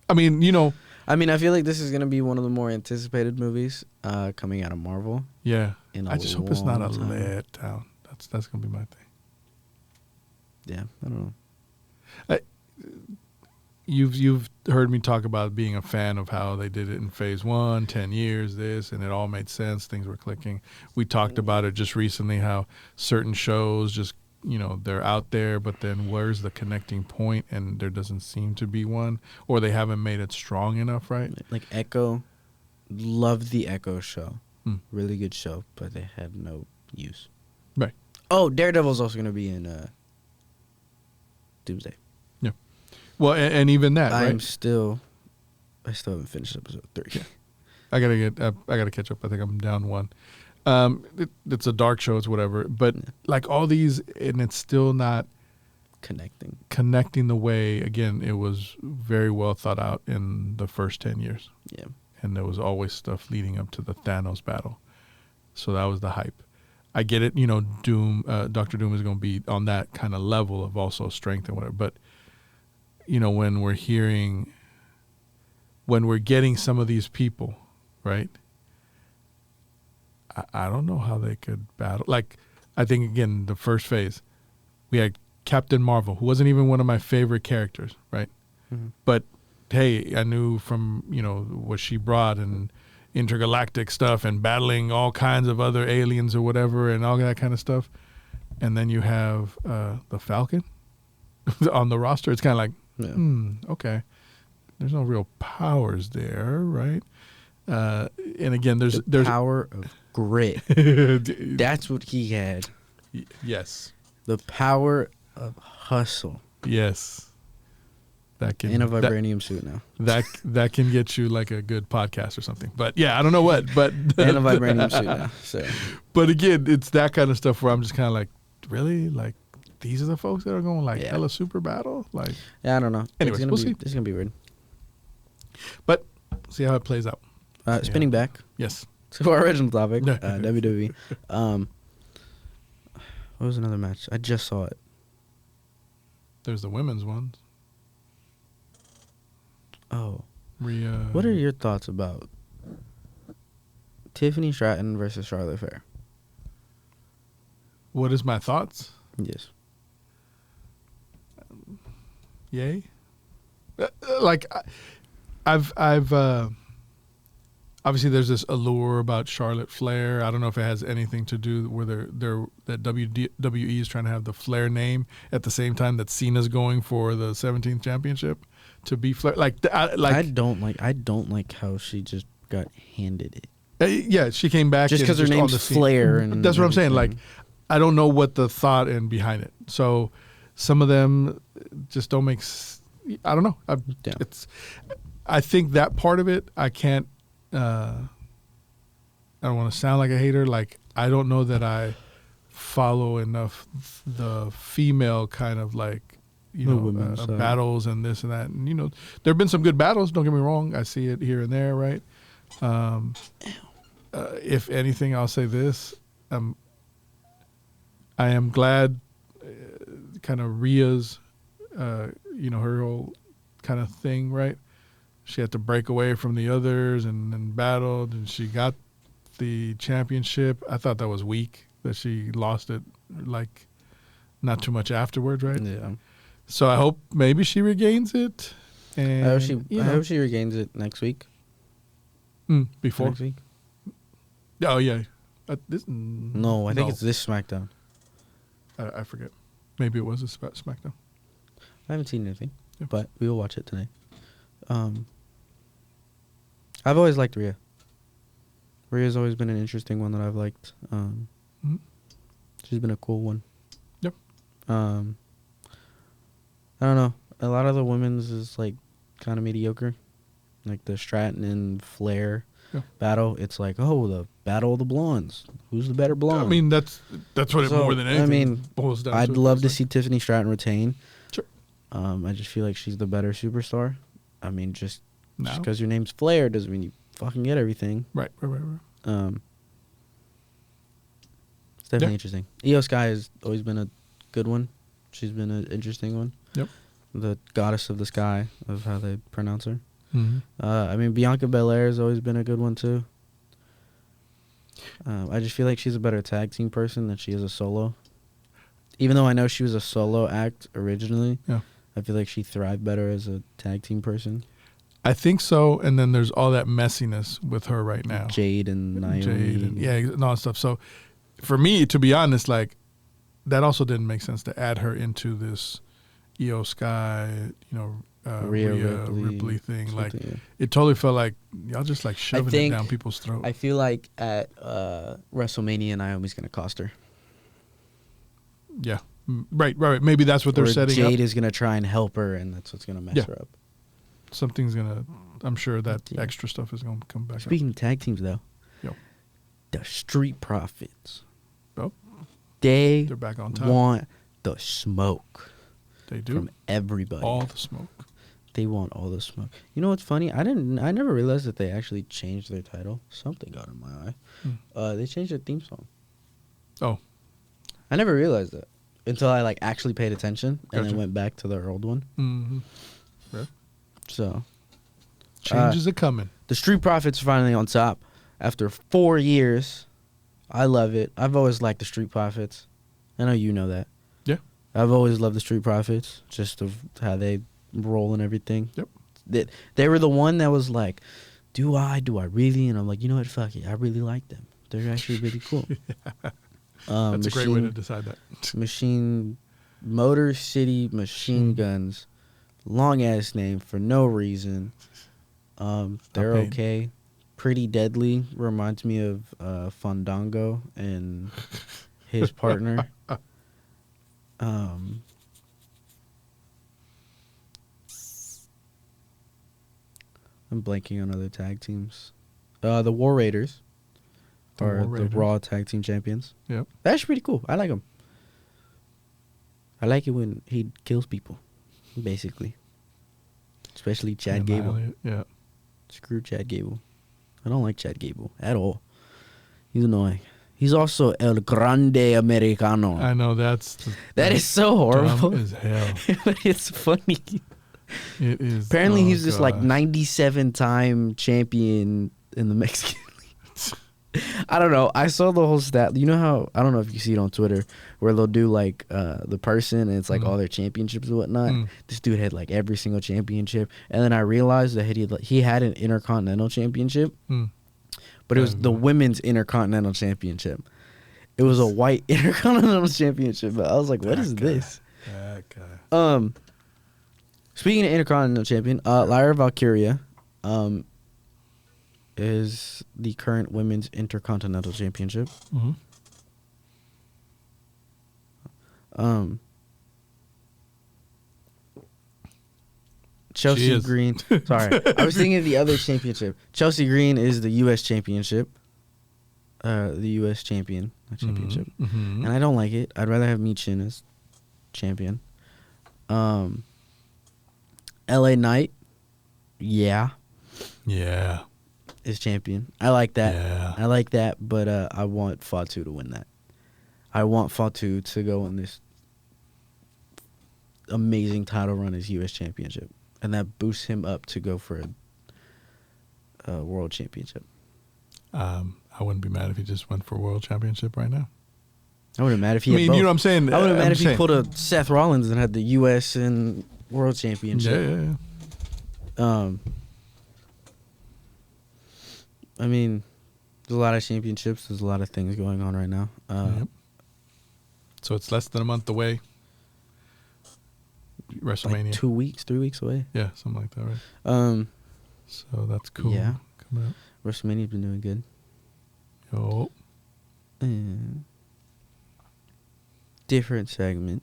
Speaker 2: I mean,
Speaker 1: I feel like this is going to be one of the more anticipated movies coming out of Marvel.
Speaker 2: Yeah. I just hope it's not a letdown. That's going to be my thing.
Speaker 1: Yeah, I don't know.
Speaker 2: You've heard me talk about being a fan of how they did it in phase 1, 10 years, this, and it all made sense. Things were clicking. We talked about it just recently, how certain shows just, they're out there, but then where's the connecting point? And there doesn't seem to be one, or they haven't made it strong enough, right?
Speaker 1: Like Echo, loved the Echo show. Really good show, but they had no use.
Speaker 2: Right.
Speaker 1: Oh, Daredevil's also going to be in Doomsday.
Speaker 2: Yeah. Well, and even that, right?
Speaker 1: I still haven't finished episode 3.
Speaker 2: Yeah. I gotta catch up. I think I'm down 1. It's a dark show. It's whatever. But like all these, and it's still not connecting the way. Again, it was very well thought out in the first 10 years.
Speaker 1: Yeah.
Speaker 2: And there was always stuff leading up to the Thanos battle. So that was the hype. I get it. Doom, Dr. Doom is going to be on that kind of level of also strength and whatever. But when we're getting some of these people, right? I don't know how they could battle. Like, I think, again, the first phase, we had Captain Marvel, who wasn't even one of my favorite characters, right? Mm-hmm. But, hey, I knew from, what she brought and intergalactic stuff and battling all kinds of other aliens or whatever and all that kind of stuff. And then you have the Falcon on the roster. It's kind of like, okay. There's no real powers there, right? And again, there's
Speaker 1: power of grit. That's what he had.
Speaker 2: Yes.
Speaker 1: The power of hustle.
Speaker 2: Yes. That can,
Speaker 1: in a vibranium suit now.
Speaker 2: That can get you like a good podcast or something. But yeah, I don't know what. But
Speaker 1: in a vibranium suit now. So.
Speaker 2: But again, it's that kind of stuff where I'm just kind of like, really? Like, these are the folks that are going like hella super battle? Like,
Speaker 1: yeah, I don't know.
Speaker 2: Anyways, we'll see.
Speaker 1: It's going to be weird.
Speaker 2: But see how it plays out.
Speaker 1: Spinning back.
Speaker 2: Yes.
Speaker 1: To our original topic, WWE. What was another match? I just saw it.
Speaker 2: There's the women's ones.
Speaker 1: Oh. What are your thoughts about Tiffany Stratton versus Charlotte Flair?
Speaker 2: What is my thoughts?
Speaker 1: Yes.
Speaker 2: Yay. Like, I've obviously there's this allure about Charlotte Flair. I don't know if it has anything to do with that WWE is trying to have the Flair name at the same time that Cena's going for the 17th championship to be Flair. I don't
Speaker 1: like how she just got handed it.
Speaker 2: Yeah, she came back
Speaker 1: just because her name's Flair, and
Speaker 2: that's what I'm saying. Like, I don't know what the thought and behind it. So some of them just don't make. I don't know. I think that part of it, I can't. I don't want to sound like a hater. Like, I don't know that I follow enough the female kind of like, battles and this and that. And, there have been some good battles. Don't get me wrong. I see it here and there, right? If anything, I'll say this. I am glad kind of Rhea's, her whole kind of thing, right? She had to break away from the others and battled, and she got the championship. I thought that was weak that she lost it, like, not too much afterwards, right?
Speaker 1: Yeah.
Speaker 2: So I hope maybe she regains it. And
Speaker 1: I hope she regains it next week.
Speaker 2: Before
Speaker 1: next week.
Speaker 2: Oh yeah.
Speaker 1: No, I think it's this SmackDown.
Speaker 2: I forget. Maybe it was a SmackDown.
Speaker 1: I haven't seen anything, but we will watch it tonight. I've always liked Rhea. Rhea's always been an interesting one that I've liked. She's been a cool one.
Speaker 2: Yep.
Speaker 1: I don't know. A lot of the women's is like kind of mediocre. Like the Stratton and Flair battle. It's like, the battle of the blondes. Who's the better blonde?
Speaker 2: I mean, that's what it more than anything boils down to.
Speaker 1: I'd love to see Tiffany Stratton retain.
Speaker 2: Sure.
Speaker 1: I just feel like she's the better superstar. I mean, just because your name's Flair doesn't mean you fucking get everything.
Speaker 2: Right.
Speaker 1: It's definitely interesting. Io Sky has always been a good one. She's been an interesting one.
Speaker 2: Yep.
Speaker 1: The goddess of the sky, of how they pronounce her.
Speaker 2: Mm-hmm.
Speaker 1: I mean, Bianca Belair has always been a good one, too. I just feel like she's a better tag team person than she is a solo. Even though I know she was a solo act originally, I feel like she thrived better as a tag team person.
Speaker 2: I think so, and then there's all that messiness with her right now.
Speaker 1: Jade and Naomi.
Speaker 2: And all that stuff. So, for me, to be honest, like, that also didn't make sense to add her into this Io Sky, Rhea Ripley thing. Like, it totally felt like y'all just like shoving it down people's throat.
Speaker 1: I feel like at WrestleMania, Naomi's going to cost her.
Speaker 2: Yeah. Right. Maybe that's what they're setting
Speaker 1: Jade
Speaker 2: up.
Speaker 1: is going to try and help her, and that's what's going to mess her up.
Speaker 2: Something's going to, I'm sure that extra stuff is going to come back.
Speaker 1: Speaking of tag teams, though, the Street Profits.
Speaker 2: Oh.
Speaker 1: They're
Speaker 2: back on top.
Speaker 1: Want the smoke.
Speaker 2: They do.
Speaker 1: From everybody.
Speaker 2: All the smoke.
Speaker 1: They want all the smoke. You know what's funny? I never realized that they actually changed their title. Something got in my eye. They changed their theme song.
Speaker 2: Oh.
Speaker 1: I never realized that until I like actually paid attention and then went back to their old one.
Speaker 2: Mm-hmm. Yeah.
Speaker 1: So
Speaker 2: changes are coming.
Speaker 1: The Street Profits are finally on top after 4 years. I love it. I've always liked the Street Profits. I know you know that.
Speaker 2: Yeah.
Speaker 1: I've always loved the Street Profits, just of how they roll and everything.
Speaker 2: Yep.
Speaker 1: They were the one that was like, do I really? And I'm like, you know what? Fuck it. I really like them. They're actually really cool.
Speaker 2: That's a great way to decide that.
Speaker 1: Motor City Machine Guns. Long ass name for no reason. They're okay. Pretty Deadly reminds me of Fandango and his partner. I'm blanking on other tag teams. The War Raiders are the Raw Tag Team Champions.
Speaker 2: Yep.
Speaker 1: That's pretty cool. I like them. I like it when he kills people, basically. Especially Chad Gable.
Speaker 2: Yeah.
Speaker 1: Screw Chad Gable. I don't like Chad Gable at all. He's annoying. He's also El Grande Americano.
Speaker 2: I know
Speaker 1: that is so horrible.
Speaker 2: Dumb as hell.
Speaker 1: But it's funny.
Speaker 2: It is.
Speaker 1: Apparently, he's this like 97-time champion in the Mexican League. I don't know. I saw the whole stat. You know how, I don't know if you see it on Twitter, where they'll do like the person and it's like all their championships and whatnot. This dude had like every single championship. And then I realized that he had an Intercontinental Championship, but it was the Women's Intercontinental Championship. It was a white Intercontinental Championship. But I was like, what is this?
Speaker 2: That guy.
Speaker 1: Speaking of Intercontinental Champion, Lyra Valkyria is the current Women's Intercontinental Championship. Chelsea Green. Sorry, I was thinking of the other championship. Chelsea Green is the U.S. championship. The U.S. championship.
Speaker 2: Mm-hmm.
Speaker 1: And I don't like it. I'd rather have Mich St as champion. L.A. Knight, yeah, is champion. I like that.
Speaker 2: Yeah.
Speaker 1: I like that, but I want Fatu to win that. I want Fatu to go on this amazing title run as U.S. championship, and that boosts him up to go for a world championship.
Speaker 2: I wouldn't be mad if he just went for a world championship right now.
Speaker 1: I wouldn't be mad if he had both.
Speaker 2: You know what I'm saying?
Speaker 1: I wouldn't be mad if he pulled a Seth Rollins and had the U.S. and world championship.
Speaker 2: Yeah.
Speaker 1: I mean, there's a lot of championships. There's a lot of things going on right now.
Speaker 2: Yep. So it's less than a month away. WrestleMania.
Speaker 1: Like 2 weeks, 3 weeks away.
Speaker 2: Yeah, something like that, right? So that's cool.
Speaker 1: Yeah.
Speaker 2: Coming up.
Speaker 1: WrestleMania's been doing good.
Speaker 2: Yo.
Speaker 1: Different segment.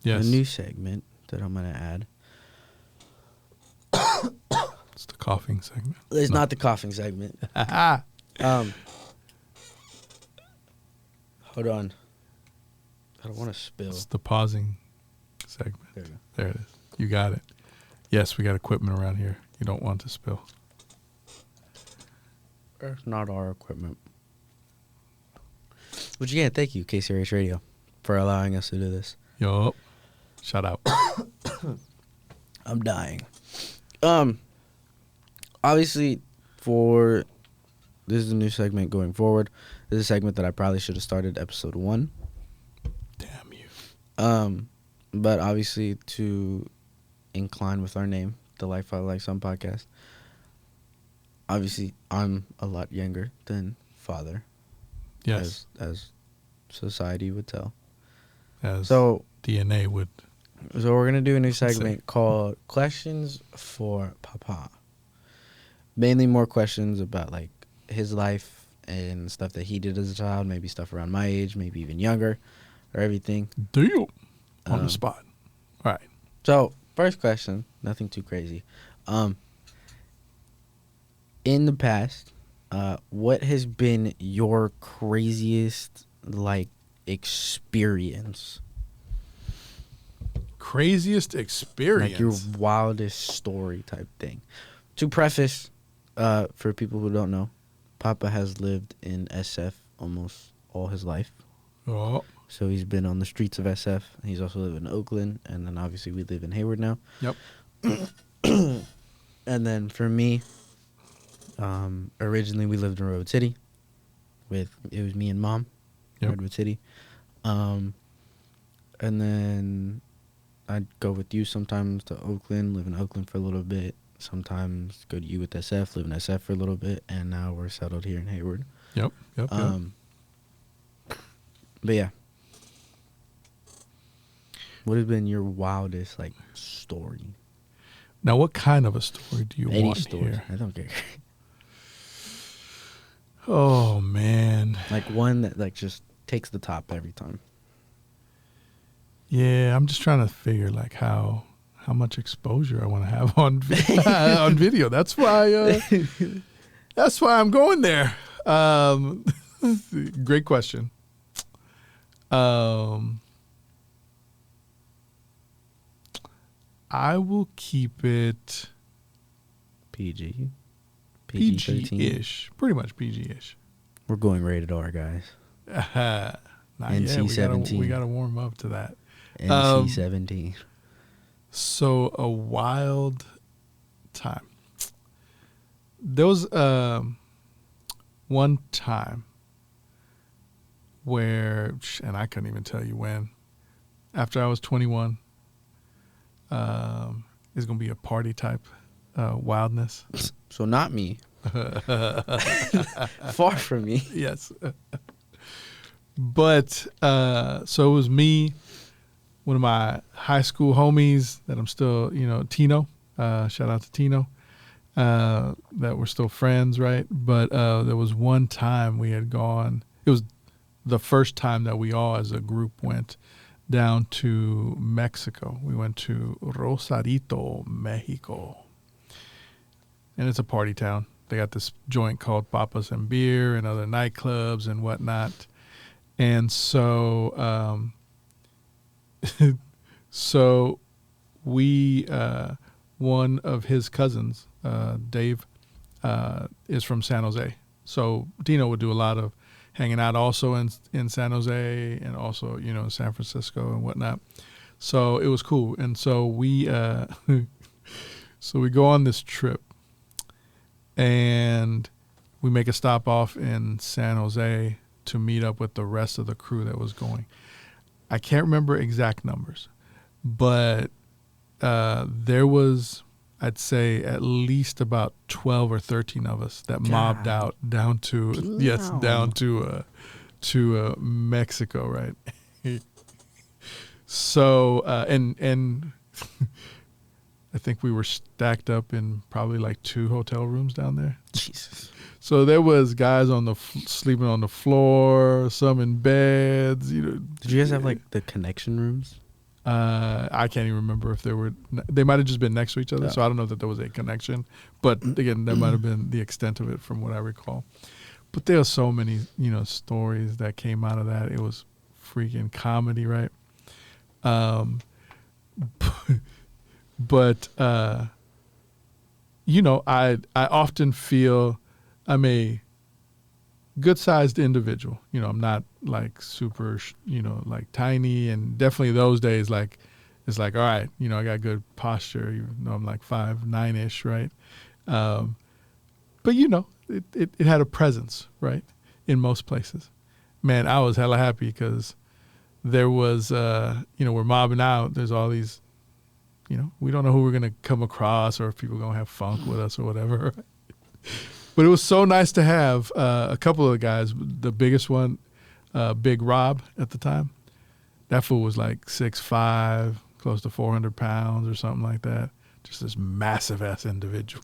Speaker 2: Yes.
Speaker 1: A new segment that I'm going to add.
Speaker 2: It's the coughing segment.
Speaker 1: It's not the coughing segment. Hold on. I don't want to spill.
Speaker 2: It's the pausing segment.
Speaker 1: There you go.
Speaker 2: There it is. You got it. Yes, we got equipment around here. You don't want to spill.
Speaker 1: It's not our equipment. Which again, thank you, KCRH Radio, for allowing us to do this.
Speaker 2: Yup. Shout out.
Speaker 1: I'm dying. Obviously, this is a new segment going forward. This is a segment that I probably should have started episode 1.
Speaker 2: Damn you.
Speaker 1: But obviously, to incline with our name, the Life I Like Some podcast. Obviously, I'm a lot younger than Father.
Speaker 2: Yes.
Speaker 1: As society would tell.
Speaker 2: As
Speaker 1: so
Speaker 2: DNA would.
Speaker 1: So we're going to do a new segment called Questions for Papa. Mainly more questions about like his life and stuff that he did as a child, maybe stuff around my age, maybe even younger, or everything.
Speaker 2: Deal. On the spot. All right.
Speaker 1: So, first question, nothing too crazy. In the past, what has been your craziest like experience?
Speaker 2: Craziest experience?
Speaker 1: Like your wildest story type thing. To preface, for people who don't know, Papa has lived in SF almost all his life.
Speaker 2: Oh.
Speaker 1: So he's been on the streets of SF. He's also lived in Oakland, and then obviously we live in Hayward now.
Speaker 2: Yep.
Speaker 1: And then for me, originally we lived in Redwood City. It was me and Mom,
Speaker 2: yep.
Speaker 1: Redwood City. And then I'd go with you sometimes to Oakland, live in Oakland for a little bit. Sometimes go to you with SF, live in SF for a little bit, and now we're settled here in Hayward.
Speaker 2: Yep.
Speaker 1: But yeah. What has been your wildest like story?
Speaker 2: Now, what kind of a story do you
Speaker 1: Any
Speaker 2: want
Speaker 1: story.
Speaker 2: here?
Speaker 1: I don't care.
Speaker 2: Oh man.
Speaker 1: Like one that like just takes the top every time.
Speaker 2: Yeah, I'm just trying to figure like how much exposure I want to have on on video. That's why I'm going there. Great question. I will keep it
Speaker 1: PG.
Speaker 2: PG-ish. Pretty much PG-ish.
Speaker 1: We're going rated R, guys.
Speaker 2: Not
Speaker 1: NC-17.
Speaker 2: Yet. We gotta warm up to that.
Speaker 1: NC-17.
Speaker 2: So a wild time. There was one time where, and I couldn't even tell you when, after I was 21, it's going to be a party type wildness.
Speaker 1: So not me. Far from me.
Speaker 2: Yes. But so it was me, one of my high school homies that I'm still, Tino. Shout out to Tino. That we're still friends, right? But there was one time we had gone. It was the first time that we all as a group went down to Mexico. We went to Rosarito, Mexico. And it's a party town. They got this joint called Papas and Beer and other nightclubs and whatnot. And so, so we, one of his cousins, Dave, is from San Jose. So Dino would do a lot of hanging out also in San Jose and also, in San Francisco and whatnot. So it was cool. And so we so we go on this trip and we make a stop off in San Jose to meet up with the rest of the crew that was going. I can't remember exact numbers, but there was, I'd say, at least about 12 or 13 of us that mobbed out down to Mexico, right? So and I think we were stacked up in probably like 2 hotel rooms down there.
Speaker 1: Jesus.
Speaker 2: So there was guys on the sleeping on the floor, some in beds.
Speaker 1: Did you guys have like the connection rooms?
Speaker 2: I can't even remember if they might have just been next to each other. So I don't know that there was a connection, but again, that might have been the extent of it from what I recall. But there are so many, stories that came out of that. It was freaking comedy, right? But I often feel I'm a good-sized individual. I'm not like super, like tiny, and definitely those days, like it's like, all right, I got good posture. I'm like 5'9" right? But it had a presence, right? In most places, man, I was hella happy because there was, we're mobbing out. There's all these, we don't know who we're gonna come across or if people are gonna have funk with us or whatever. But it was so nice to have a couple of the guys. The biggest one, Big Rob at the time. That fool was like 6'5", close to 400 pounds or something like that. Just this massive ass individual.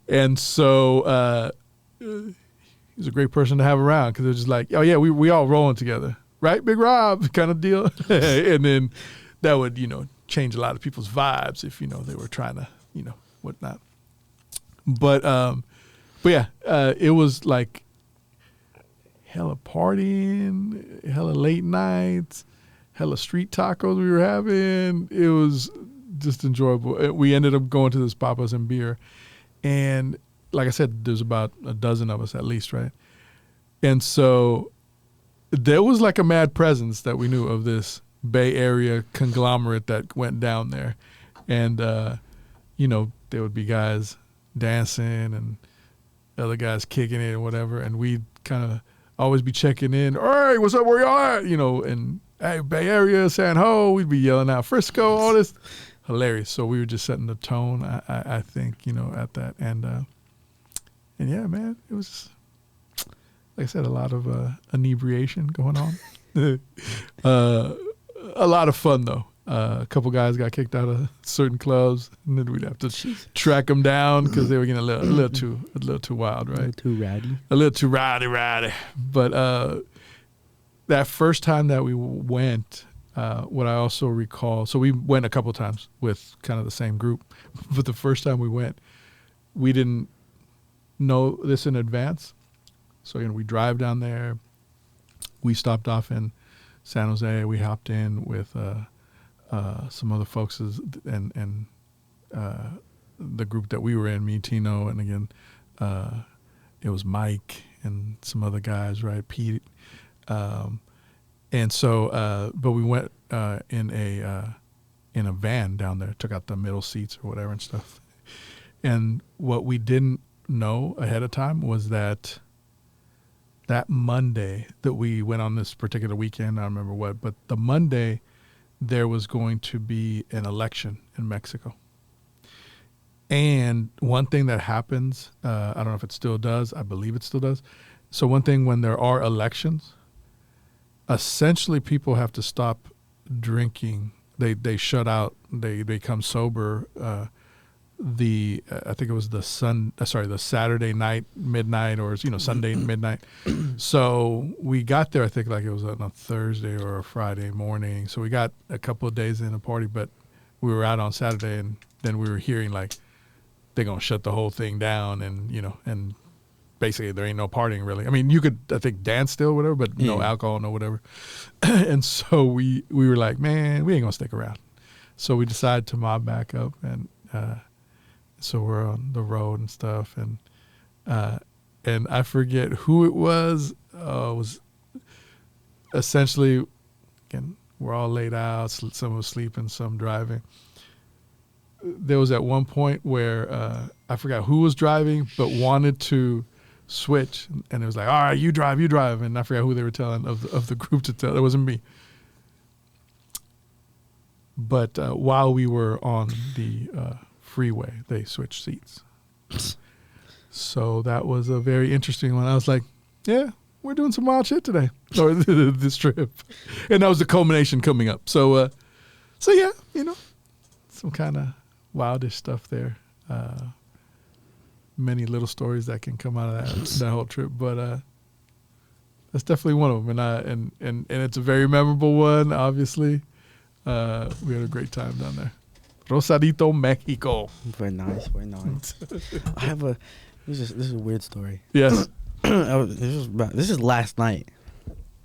Speaker 2: And so he's a great person to have around because it was just like, oh yeah, we all rolling together, right, Big Rob, kind of deal. And then that would change a lot of people's vibes if they were trying to whatnot. But yeah, it was like hella partying, hella late nights, hella street tacos we were having. It was just enjoyable. We ended up going to this Papas and Beer, and like I said, there's about a dozen of us at least, right? And so there was like a mad presence that we knew of this Bay Area conglomerate that went down there, and there would be guys dancing and other guys kicking it or whatever, and we'd kind of always be checking in. Hey, what's up? Where y'all at? And hey, Bay Area, San Ho. We'd be yelling out Frisco, all this. Hilarious. So we were just setting the tone, I think, at that. And yeah, man, it was, like I said, a lot of inebriation going on. A lot of fun, though. A couple guys got kicked out of certain clubs, and then we'd have to track them down because they were getting a little too wild, right? A little too rowdy. But that first time that we went, what I also recall, so we went a couple times with kind of the same group, but the first time we went, we didn't know this in advance. So we drive down there. We stopped off in San Jose. We hopped in with some other folks and the group that we were in, me, Tino, and again, it was Mike and some other guys, right? Pete. And so, but we went in a van down there, took out the middle seats or whatever and stuff. And what we didn't know ahead of time was that Monday that we went on this particular weekend, I don't remember what, but the Monday there was going to be an election in Mexico. And one thing that happens, I don't know if it still does, I believe it still does. So one thing when there are elections, essentially people have to stop drinking. They shut out, they become sober I think it was the Saturday night midnight, or Sunday midnight. So we got there, I think like it was on a Thursday or a Friday morning. So we got a couple of days in the party, but we were out on Saturday, and then we were hearing like they're gonna shut the whole thing down, and and basically there ain't no partying really. I mean, you could, I think, dance still, whatever, but no alcohol, no whatever. And so we were like, man, we ain't gonna stick around. So we decided to mob back up, and so we're on the road and stuff, and I forget who it was. It was essentially, again, we're all laid out. Some was sleeping, some driving. There was at one point where I forgot who was driving, but wanted to switch, and it was like, all right, you drive, and I forgot who they were telling of the group to tell. It wasn't me. But while we were on the freeway, they switched seats. So that was a very interesting one. I was like, yeah, we're doing some wild shit today, or this trip. And that was the culmination coming up. So yeah, some kind of wildish stuff there. Many little stories that can come out of that whole trip, but that's definitely one of them. And it's a very memorable one, obviously. We had a great time down there. Rosarito, Mexico.
Speaker 1: Very nice, very nice. I have this is a weird story.
Speaker 2: Yes.
Speaker 1: This is last night.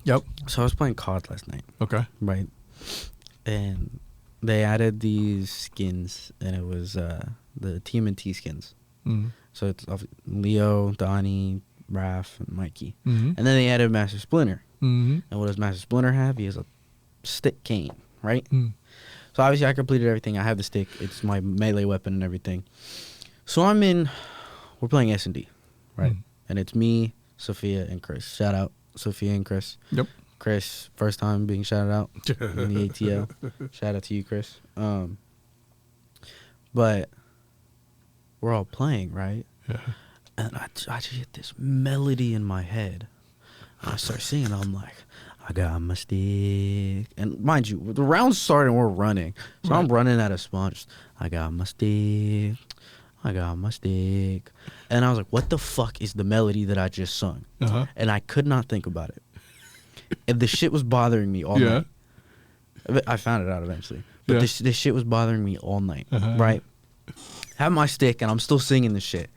Speaker 2: Yep.
Speaker 1: So I was playing COD last night.
Speaker 2: Okay.
Speaker 1: Right. And they added these skins, and it was the TMNT skins. Mm-hmm. So it's Leo, Donnie, Raph, and Mikey. Mm-hmm. And then they added Master Splinter. Mm-hmm. And what does Master Splinter have? He has a stick cane, right? Mm. So obviously I completed everything. I have the stick. It's my melee weapon and everything. So we're playing S&D, right? Mm. And it's me, Sophia, and Chris. Shout out Sophia and Chris.
Speaker 2: Yep.
Speaker 1: Chris, first time being shouted out in the ATL. Shout out to you, Chris. But we're all playing, right? Yeah. And I just get this melody in my head. And I start singing. I'm like, I got my stick. And mind you, the round's starting and we're running. So right. I'm running at a sponge. I got my stick. I got my stick. And I was like, what the fuck is the melody that I just sung? Uh-huh. And I could not think about it. And the shit was bothering me all night. I found it out eventually. But this shit was bothering me all night, right? Have my stick, and I'm still singing the shit.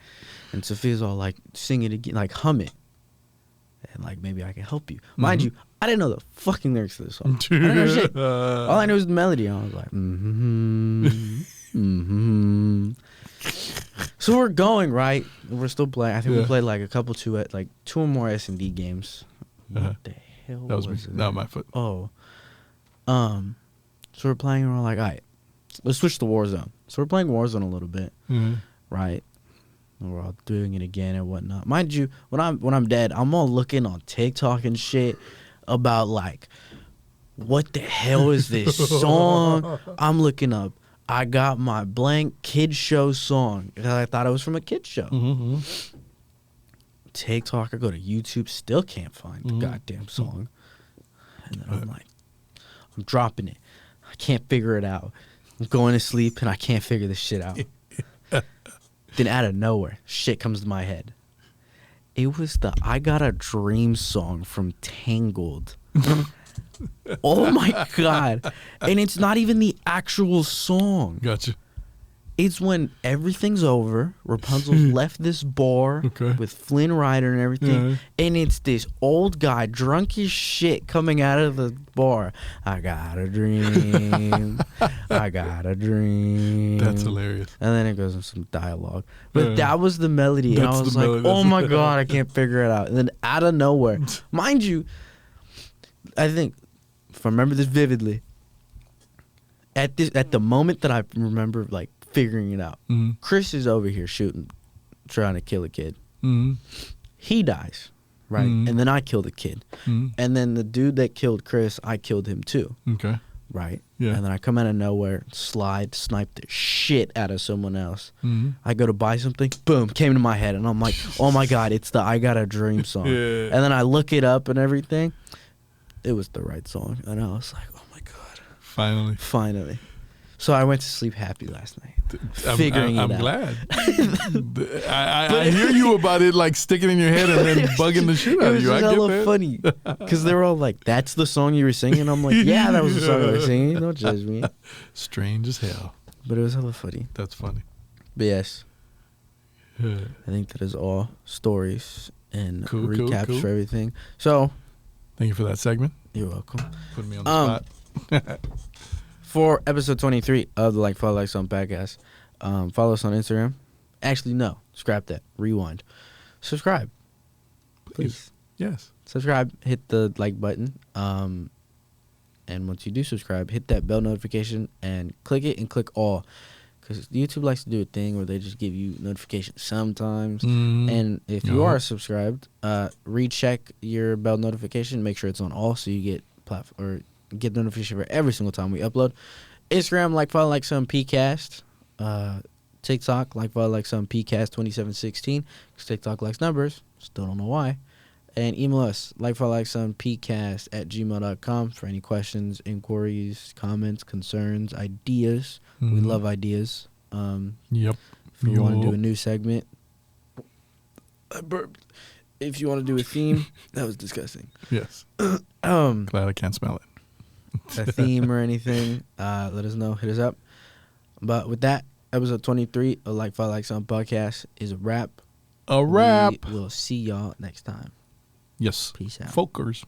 Speaker 1: And Sophia's all like, sing it again, like hum it. And like, maybe I can help you. Mind you, I didn't know the fucking lyrics to this song. I didn't know shit. All I knew was the melody. And I was like, So we're going, right? We're still playing. I think we played like two or more S&D games. What the hell
Speaker 2: that was me. Not my foot.
Speaker 1: Oh. So we're playing, and we're like, all right, let's switch to Warzone. So we're playing Warzone a little bit, right? And we're all doing it again and whatnot. Mind you, when I'm dead, I'm all looking on TikTok and shit about like, what the hell is this song? I'm looking up, I got my blank kid show song, because I thought it was from a kid show. Mm-hmm. TikTok, I go to YouTube, still can't find the goddamn song. And then I'm like, I'm dropping it. I can't figure it out. I'm going to sleep and I can't figure this shit out. Then out of nowhere, shit comes to my head. It was the I Got a Dream song from Tangled. Oh my God. And it's not even the actual song.
Speaker 2: Gotcha.
Speaker 1: It's when everything's over, Rapunzel's left this bar with Flynn Rider and everything, and it's this old guy, drunk as shit, coming out of the bar. I got a dream. I got a dream.
Speaker 2: That's hilarious.
Speaker 1: And then it goes in some dialogue. But that was the melody, and I was like, oh my God, I can't figure it out. And then out of nowhere, mind you, I think, if I remember this vividly, at the moment that I remember, like, figuring it out. Chris is over here trying to kill a kid. He dies, right? And then I kill the kid. And then the dude that killed Chris, I killed him too. Okay. Right? Yeah. And then I come out of nowhere, snipe the shit out of someone else. I go to buy something, boom, came to my head, and I'm like, oh my God, it's the I Got a Dream song. And then I look it up and everything. It was the right song. And I was like, oh my God.
Speaker 2: Finally.
Speaker 1: So I went to sleep happy last night, figuring it out.
Speaker 2: I'm glad. I hear you about it, like sticking in your head and then bugging the shit out of you.
Speaker 1: It was
Speaker 2: I
Speaker 1: hella
Speaker 2: get that.
Speaker 1: funny because they were all like, "That's the song you were singing." I'm like, "Yeah, that was the song I was singing." Don't judge me.
Speaker 2: Strange as hell.
Speaker 1: But it was hella funny.
Speaker 2: That's funny.
Speaker 1: But yes, I think that is all stories and recaps for everything. So,
Speaker 2: thank you for that segment.
Speaker 1: You're welcome.
Speaker 2: Putting me on the spot.
Speaker 1: For episode 23 of the Like Follow Like Something podcast, follow us on Instagram. Actually, no, scrap that. Rewind. Subscribe, please.
Speaker 2: Yes.
Speaker 1: Subscribe. Hit the like button. And once you do subscribe, hit that bell notification and click it and click all. Because YouTube likes to do a thing where they just give you notifications sometimes. And if you are subscribed, recheck your bell notification. Make sure it's on all so you get get notification for every single time we upload. Instagram, like follow like some PCast. TikTok, like follow like some PCast 2716. Because TikTok likes numbers. Still don't know why. And email us, like follow like some PCast@gmail.com for any questions, inquiries, comments, concerns, ideas. We love ideas.
Speaker 2: Yep.
Speaker 1: If you want to do a new segment, I burped. If you want to do a theme, that was disgusting.
Speaker 2: Yes. Glad I can't smell it.
Speaker 1: A theme or anything, let us know. Hit us up. But with that, episode 23 of Like Follow Like Something podcast is a wrap.
Speaker 2: A wrap.
Speaker 1: We'll see y'all next time.
Speaker 2: Yes.
Speaker 1: Peace out.
Speaker 2: Folkers.